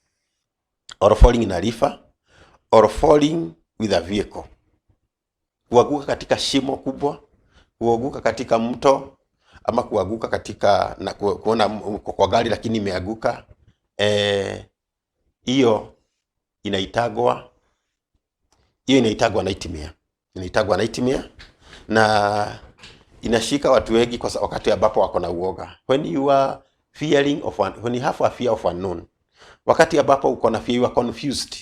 or falling in a river, or falling with a vehicle. Kuanguka katika shimo kubwa, kuanguka katika mto, ama kuanguka katika na kuona kwa gari lakini imeanguka. Hiyo inaitagwa nightmare. Inaitagwa nightmare, na inashika watu wengi kwa wakati ambapo wako na uoga. When you are fearing when you have a fear of unknown, wakati ambapo uko na fear, you are confused.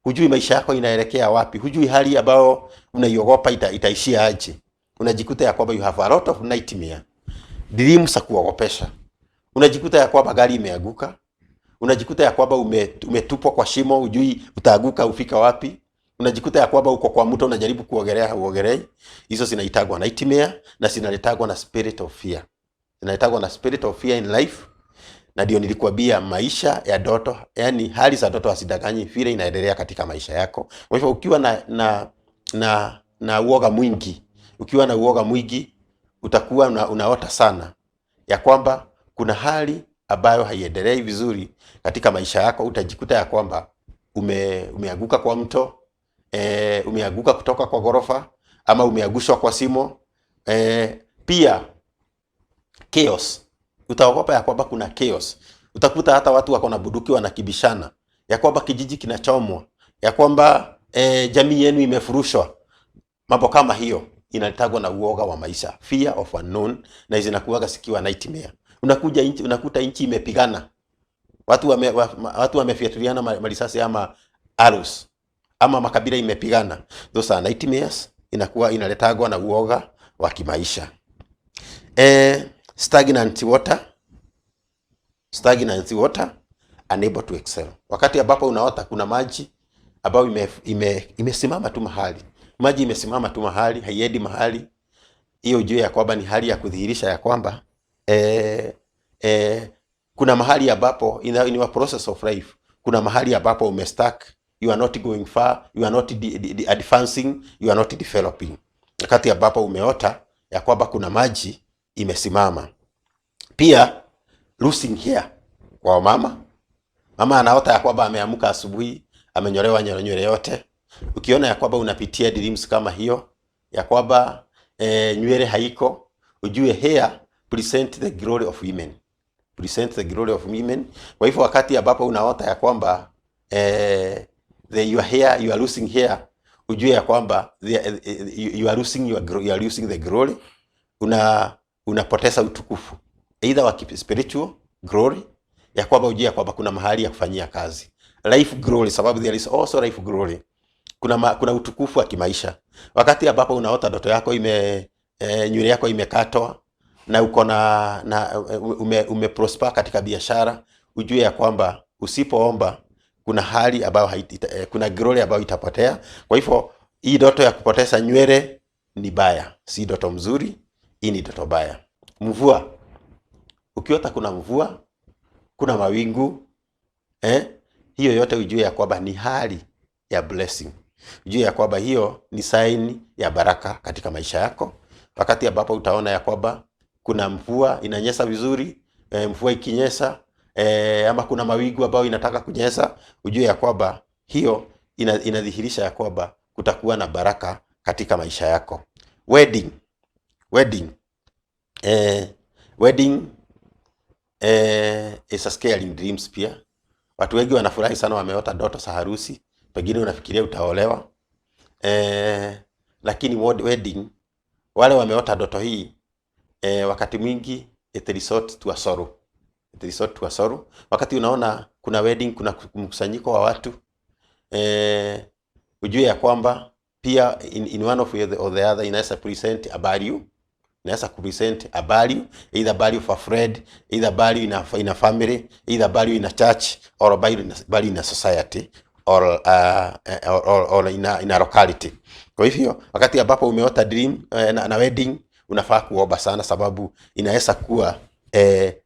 Hujui maisha yako inaelekea wapi, hujui hali ambayo unaiogopa itaishia aje. Unajikuta ya kwamba you have a lot of nightmare, dreams za kuogopesha. Unajikuta ya kwamba gari imeanguka, unajikuta ya kwamba umetupwa kwa shimo, hujui utaanguka ufika wapi. Unajikuta ya kwamba uko kwa mto unajaribu kuogelea huogelei. Hizo zinaitagwa nightmare, na zinaletagwa na spirit of fear. Zinaitagwa na spirit of fear in life. Na ndio nilikwambia maisha ya ndoto, yani hali za ndoto hazidanganyi vile inaendelea katika maisha yako. Kwa hivyo ukiwa na uoga mwingi, utakuwa unaota sana ya kwamba kuna hali ambayo haiendelei vizuri katika maisha yako. Utajikuta ya kwamba umeanguka kwa mto, umeanguka kutoka kwa gorofa, ama umeangushwa kwa simo. Pia chaos. Utaogopa ya kwamba kuna chaos. Utakuta hata watu wako na bunduki wanakibishana, ya kwamba kijiji kinachomwa, ya kwamba jamii yenu imefurushwa. Mambo kama hiyo inaletagwa na uoga wa maisha, fear of unknown, na zinakuwaga sikiwa nightmare. Unakuta nchi imepigana, watu wamefiatuliana marisasi ama arrows, ama makabila imepigana. Those are nightmares. Inaletagwa na uoga wa kimaisha. Stagnant water, unable to excel. Wakati ambapo unaota kuna maji ambayo imesimama tu mahali. Maji imesimama tu mahali, haiendi mahali. Hiyo ujue ya kwamba ni hali ya kudhihirisha ya kwamba kuna mahali ambapo in your process of life, kuna mahali ambapo umestuck, you are not going far, you are not advancing, you are not developing. Wakati ambapo umeota ya kwamba kuna maji imesimama. Pia losing hair kwa mama anaota ya kwamba ameamka asubuhi amenyolewa nywele yote. Ukiona ya kwamba unapitia dreams kama hiyo ya kwamba nywele haiko, ujue hair present the glory of women. Kwa hivyo wakati ambapo unaota ya kwamba you are losing hair, ujue ya kwamba you are losing the glory. Unapoteza utukufu, either wa spiritual glory, ya kwamba ujue ya kwamba kuna mahali ya kufanyia kazi, life glory, sababu there is also life glory. Kuna utukufu wa kimaisha. Wakati ambapo unaota ndoto yako nywele yako imekatwa, na uko umeprosper katika biashara, ujue ya kwamba usipoomba kuna hali ambayo kuna glory ambayo itapotea. Kwa hivyo hii ndoto ya kupoteza nywele ni baya, si ndoto mzuri, hii ni ndoto baya. Mvua. Ukiota kuna mvua, kuna mawingu, hiyo yote ujue ya kwamba ni hali ya blessing. Ujue ya kwamba hiyo ni sign ya baraka katika maisha yako. Wakati ambapo utaona ya kwamba kuna mvua inanyesha vizuri, mvua ikinyesha, ama kuna mawingu ambayo inataka kunyesha, ujue ya kwamba hiyo inadhihirisha ya kwamba kutakuwa na baraka katika maisha yako. Wedding is a scaring dreams pia. Watu wengi wanafurahi sana wameota ndoto za harusi, pengine unafikiria utaolewa. Lakini wedding, wale wameota ndoto hii, wakati mwingi it resort to a sorrow. It resort to a sorrow. Wakati unaona kuna wedding, kuna mkusanyiko wa watu, ujue ya kwamba pia in one of the other inaweza present a value. Inaweza kupresent a value, either value for a friend, either value in a family, either value in a church, or value in a society, or in a locality. Kwa hivyo wakati ambapo umeota dream na wedding, unafaa kuomba sana, sababu inaweza kuwa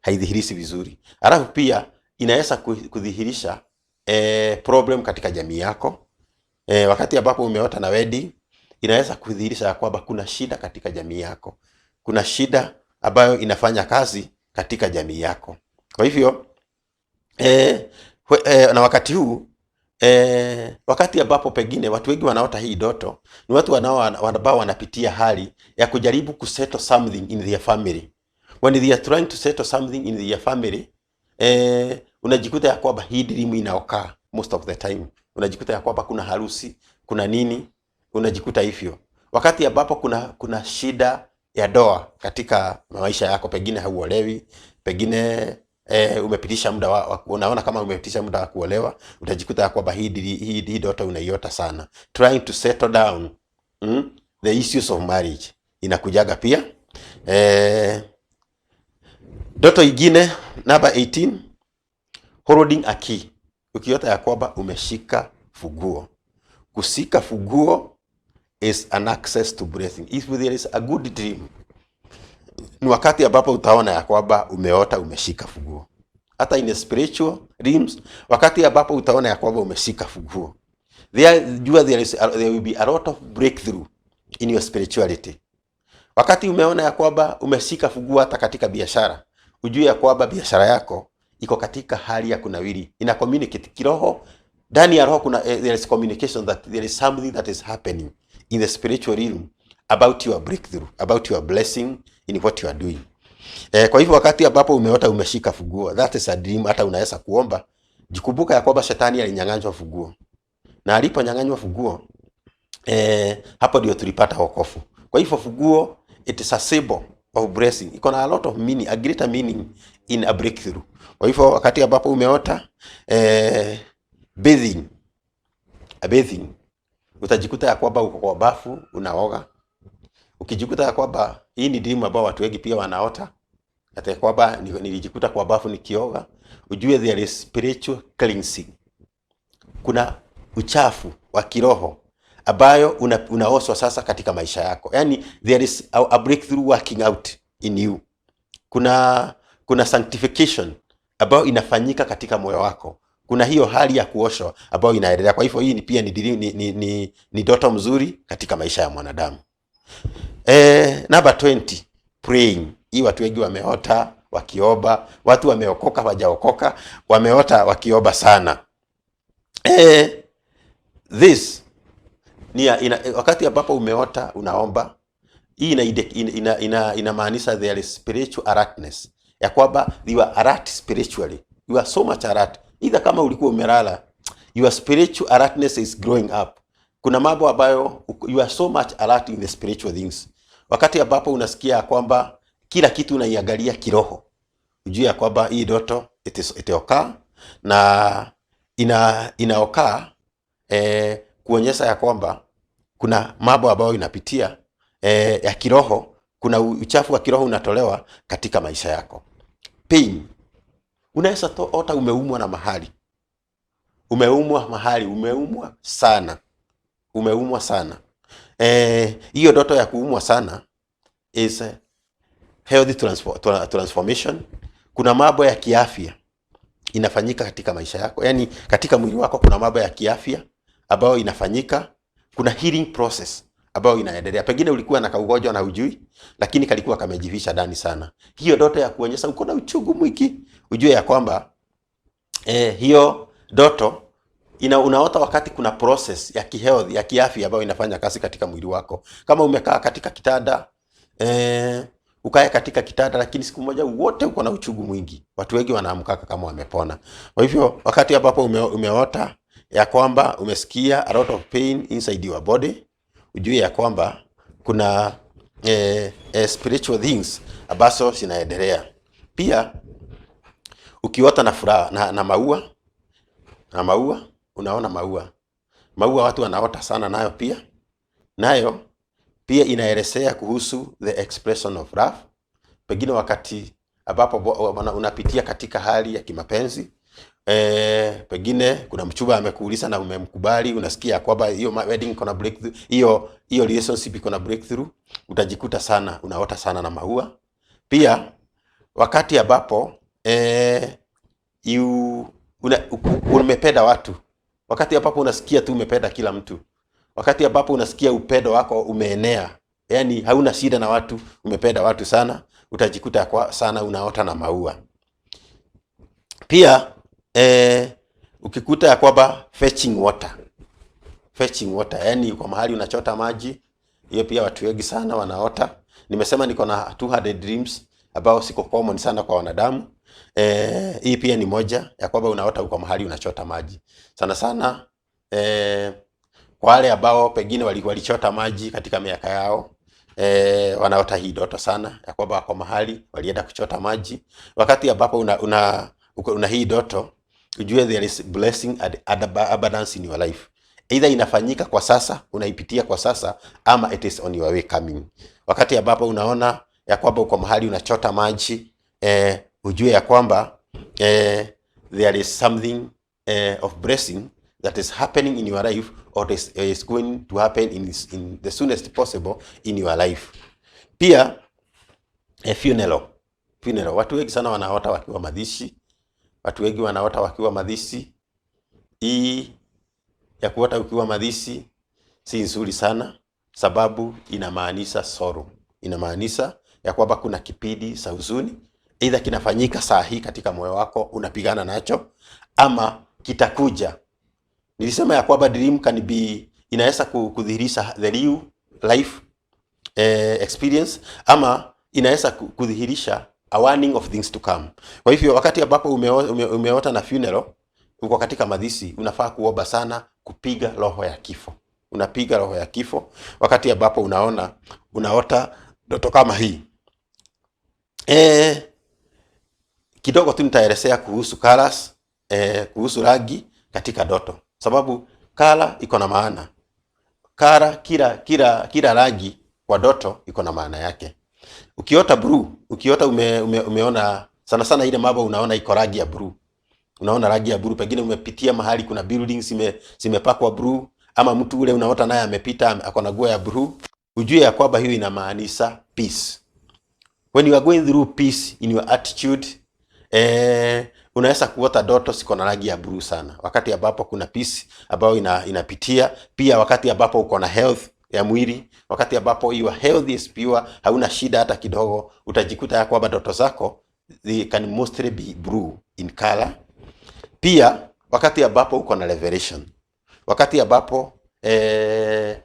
haidhihirishi vizuri. Alafu pia inaweza kudhihirisha problem katika jamii yako. Wakati ambapo umeota na wedding, inaweza kudhihirisha kwamba kuna shida katika jamii yako. Kuna shida ambayo inafanya kazi katika jamii yako. Kwa hivyo na wakati huu, wakati ambapo pengine watu wengi wanaota hii ndoto, ni watu ambao wanapitia hali ya kujaribu kusettle something in their family. When they are trying to settle something in their family, unajikuta ya kwamba hii dream inaokaa most of the time. Unajikuta ya kwamba kuna harusi, kuna nini, unajikuta hivyo. Wakati ambapo kuna shida ya doa katika maisha yako, pengine hauolewi, pengine umepitisha muda unaona kama umepitisha muda wa kuolewa, utajikuta kwamba hii ndoto unaiota sana. Trying to settle down the issues of marriage inakujaga pia. Ndoto ingine number 18, holding a key. Ukiota ya kwamba umeshika funguo. Kushika funguo is an access to blessing. If there is a good dream, ni wakati ambapo utaona ya kwamba umeota umeshika funguo. Hata in spiritual dreams, wakati ambapo utaona ya kwamba umeshika funguo, there will be a lot of breakthrough in your spirituality. Wakati umeona ya kwamba umeshika funguo hata katika biashara, ujue ya kwamba biashara yako iko katika hali ya kunawiri. Ina communicate kiroho, ndani ya roho there is communication, that there is something that is happening in the spiritual realm about your breakthrough, about your blessing in what you are doing. Kwa hivyo wakati ambapo umeota umeshika funguo, that is a dream. Hata unaweza kuomba, jikumbuka ya kwamba shetani alinyang'anywa funguo, na aliponyang'anywa funguo, hapo ndio tulipata wokovu. Kwa hivyo funguo, it is a symbol of blessing. Iko na a lot of meaning, a greater meaning in a breakthrough. Kwa hivyo wakati ambapo umeota bathing, utajikuta ya kwamba uko kwa bafu unaoga. Ukijikuta ya kwamba hii ni dream ambao watu wengi pia wanaota, hata kwamba nilijikuta kwa bafu nikioga, ujue there is spiritual cleansing. Kuna uchafu wa kiroho ambayo unaoswa sasa katika maisha yako. Yani there is a breakthrough working out in you. Kuna sanctification ambayo inafanyika katika moyo wako. Kuna hiyo hali ya kuoshwa ambayo inaendelea. Kwa hivyo hii ni pia ni ndoto mzuri katika maisha ya mwanadamu. Number 20, praying. Hii watu wengi wameota wakiomba, watu wameokoka wajaokoka, wameota wakiomba sana. This ni wakati ambapo umeota unaomba, hii inamaanisha there is spiritual alertness. Ya kwamba you are alert spiritually. You are so much alert. Either kama ulikuwa umelala, your spiritual alertness is growing up. Kuna mambo ambayo you are so much alert in the spiritual things. Wakati ambapo unasikia kwamba kila kitu unaiangalia kiroho, ujue ya kwamba hii ndoto itaokaa, na inaokaa kuonyesha ya kwamba kuna mambo ambayo inapitia ya kiroho, kuna uchafu wa kiroho unatolewa katika maisha yako. Pain. Unaweza ota umeumwa na mahali. Umeumwa sana. Hiyo ndoto ya kuumwa sana is health transformation. Kuna mambo ya kiafya inafanyika katika maisha yako. Yani katika mwili wako kuna mambo ya kiafya ambayo inafanyika. Kuna healing process ambayo inaendelea. Pengine ulikuwa na kaugonjwa na hujui, lakini kalikuwa kamejivisha ndani sana. Hiyo ndoto ya kuonyesha uko na uchungu mwingi, ujue ya kwamba hiyo ndoto unaota wakati kuna process ya kihealth, ya kiafya ambayo inafanya kazi katika mwili wako. Kama umekaa katika kitanda, ukae katika kitanda, lakini siku moja wote uko na uchungu mwingi. Watu wengi wanaamka kama wamepona. Kwa hivyo wakati ambapo umeota ya kwamba umesikia a lot of pain inside your body, ujue ya kwamba kuna spiritual things ambazo zinaendelea. Pia ukiota na furaha na maua, unaona maua watu wanaota sana nayo pia inaelezea kuhusu the expression of love. Pengine wakati ambapo unapitia katika hali ya kimapenzi, pengine kuna mchumba amekuuliza na umemkubali, unasikia kwamba hiyo wedding iko na breakthrough, hiyo relationship iko na breakthrough, utajikuta sana unaota sana na maua. Pia wakati ambapo umependa watu, wakati ambapo unasikia tu umependa kila mtu, wakati ambapo unasikia upendo wako umeenea, yani hauna shida na watu, umependa watu sana, utajikuta kwa sana unaota na maua. Pia ukikuta ya kwamba fetching water, yani kwa mahali unachota maji, hiyo pia watu wengi sana wanaota. Nimesema niko na 200 dreams ambao siko common sana kwa wanadamu. Hii pia ni moja ya kwamba unaota uko mahali unachota maji. Sana kwa wale ambao pengine walichota maji katika miaka yao, wanaota hii ndoto sana ya kwamba wako mahali walienda kuchota maji. Wakati ambapo una hii ndoto, ujue there is blessing and abundance in your life. Either inafanyika kwa sasa, unaipitia kwa sasa, ama it is on your way coming. Wakati ambapo unaona ya kwamba uko mahali unachota maji, ujue ya kwamba there is something of blessing that is happening in your life, or is going to happen in the soonest possible in your life. Pia funeral. Watu wengi sana wanaota wakiwa madhishi. Hii ya kuota ukiwa madhishi si nzuri sana, sababu inamaanisha sorrow. Inamaanisha ya kwamba kuna kipindi cha huzuni, either kinafanyika saa hii katika moyo wako unapigana nacho, ama kitakuja. Nilisema ya kwamba dream can be, inaweza kudhihirisha the real life experience, ama inaweza kudhihirisha a warning of things to come. Kwa hivyo wakati ambapo umeota na funeral, uko katika madhishi, unafaa kuomba sana kupiga roho ya kifo. Unapiga roho ya kifo wakati ambapo unaota ndoto kama hii. Kidogo tu nitaelezea kuhusu colors, kuhusu rangi katika ndoto, sababu kala iko na maana. Kila rangi kwa ndoto iko na maana yake. Ukiota blue, ukiota umeona sana ile mambo unaona iko rangi ya blue. Unaona rangi ya blue, pengine umepitia mahali kuna buildings zimepakwa blue, ama mtu ule unaota naye amepita ako na nguo ya blue, ujue ya kwamba hiyo inamaanisha peace. When you are going through peace in your attitude, unaweza kuota ndoto siko na rangi ya blue sana. Wakati ambapo kuna peace ambayo inapitia, pia wakati ambapo uko na health ya mwili, wakati ambapo your health is pure, hauna shida hata kidogo, utajikuta ya kwamba ndoto zako they can mostly be blue in color. Pia wakati ambapo uko na revelation, wakati ambapo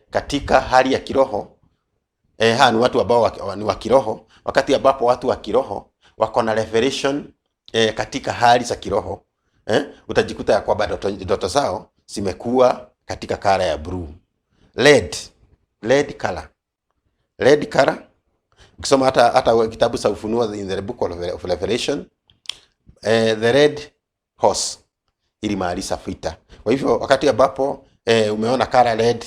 katika hali ya kiroho, ni watu ambao ni wa kiroho, wakati ambapo watu wa kiroho wako na revelation katika hali za kiroho, utajikuta ya kwamba ndoto zao zimekuwa katika color ya blue. Red color. Ukisoma hata kitabu cha Ufunuo, in the book of Revelation, the red horse ilimaanisha vita. Kwa hivyo wakati ambapo umeona color red,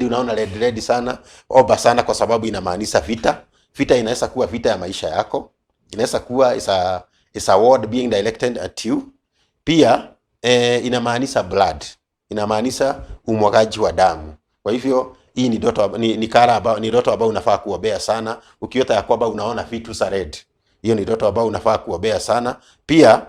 unaona red sana, omba sana, kwa sababu inamaanisha vita. Vita inaweza kuwa vita ya maisha yako, inaweza kuwa is a word being directed at you. Pia inamaanisha blood, inamaanisha umwagaji wa damu. Kwa hivyo hii ni ndoto, ni ndoto ambayo unafaa kuombea sana. Ukiota ya kwamba unaona vitu za red, hiyo ni ndoto ambayo unafaa kuombea sana. Pia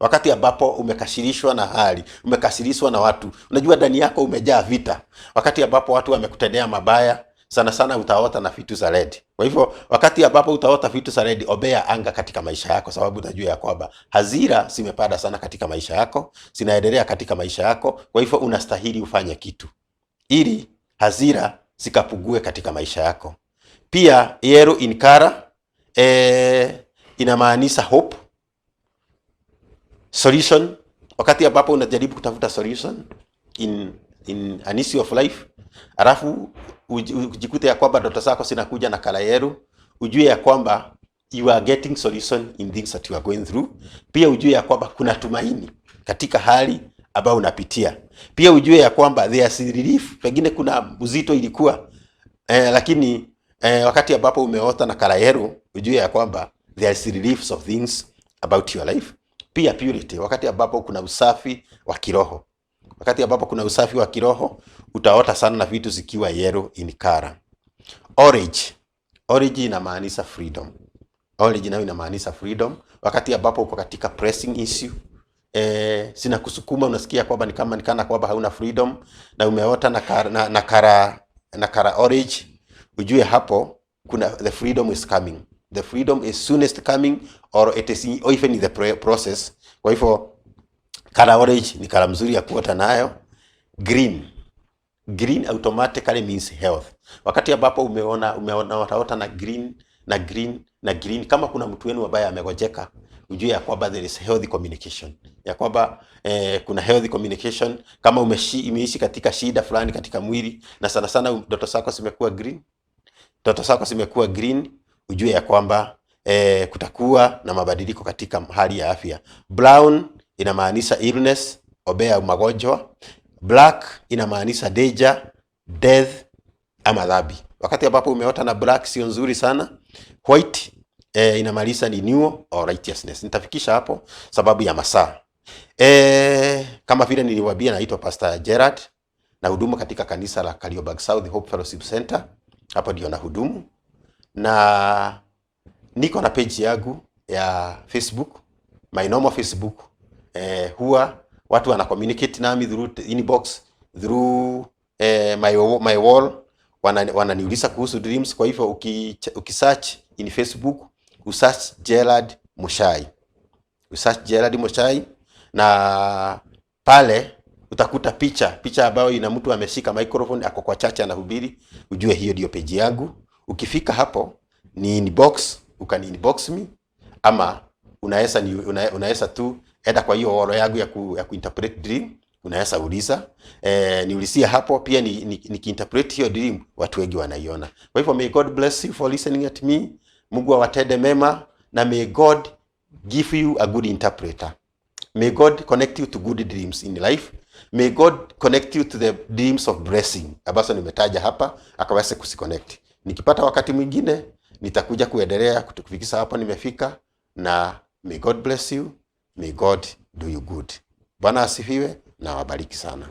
wakati ambapo umekasirishwa na hali, umekasirishwa na watu, unajua ndani yako umejaa vita, wakati ambapo watu wamekutendea mabaya, sana utaota na vitu za red. Kwa hivyo wakati ambapo utaota vitu za red, ombea anga katika maisha yako, sababu utajua ya kwamba hasira zimepanda sana katika maisha yako, zinaendelea katika maisha yako. Kwa hivyo unastahili ufanye kitu ili hasira zikapungue katika maisha yako. Pia yellow in color inamaanisha hope, solution. Wakati ambapo unajaribu kutafuta solution in an issue of life, alafu ujikute ya kwamba ndoto zako zinakuja na kala yellow, ujue ya kwamba you are getting solution in things that you are going through. Pia ujue ya kwamba kuna tumaini katika hali ambayo unapitia. Pia ujue ya kwamba there is relief. Pengine kuna uzito ilikuwa lakini wakati ambapo umeota na kala yellow, ujue ya kwamba there is relief of things about your life. Pia purity, wakati ambapo kuna usafi wa kiroho. Wakati ambapo kuna usafi wa kiroho, utaota sana na vitu zikiwa yellow in color. Orange inamaanisha freedom. Orange nayo inamaanisha freedom. Wakati ambapo uko katika pressing issue, sina kusukuma, unasikia kwamba nikana kwamba hauna freedom, na umeota na kara orange, ujue hapo kuna the freedom is coming. The freedom is soonest coming, or it is even in the process. Kwa hivyo kara orange ni kara mzuri ya kuota nayo. Green automatically means health. Wakati ambapo umeota na green, kama kuna mtu wenu ambaye amegojeka, ujue ya kwamba there is healthy communication. Ya kwamba kuna healthy communication. Kama umeishi katika shida fulani katika mwili, na sana sana ndoto zako zimekuwa green, ujue ya kwamba kutakuwa na mabadiliko katika hali ya afya. Brown inamaanisha illness, obea magonjwa. Black inamaanisha danger, death ama dhambi. Wakati ambapo umeota na black sio nzuri sana. White inamaanisha renewal or righteousness. Nitafikisha hapo sababu ya masaa. Kama vile niliwaambia, naitwa Pastor Gerald, na hudumu katika kanisa la Kariobangi South Hope Fellowship Center. Hapo ndio na hudumu, na niko na page yangu ya Facebook, my normal Facebook. Huwa watu wana communicate nami through inbox, through my wall, wananiuliza kuhusu dreams. Kwa hivyo ukisearch in Facebook, usearch Gerald Mushai, na pale utakuta picha ambayo ina mtu ameshika microphone ako kwa chache anahubiri, ujue hiyo ndio page yangu. Ukifika hapo ni inbox, ukani inbox me, ama unaweza tu enda kwa hiyo wall yangu ya kuinterpret dream, unaweza uliza niulizia hapo. Pia nikiinterpret hiyo dream, watu wengi wanaiona. Kwa hivyo may God bless you for listening at me. Mungu awatende mema, na may God give you a good interpreter. May God connect you to good dreams in life. May God connect you to the dreams of blessing ambazo nimetaja hapa, akaweze kusiconnect. Nikipata wakati mwingine nitakuja kuendelea kutufikisha hapa nimefika, na may God bless you. May God do you good. Bwana asifiwe na wabariki sana.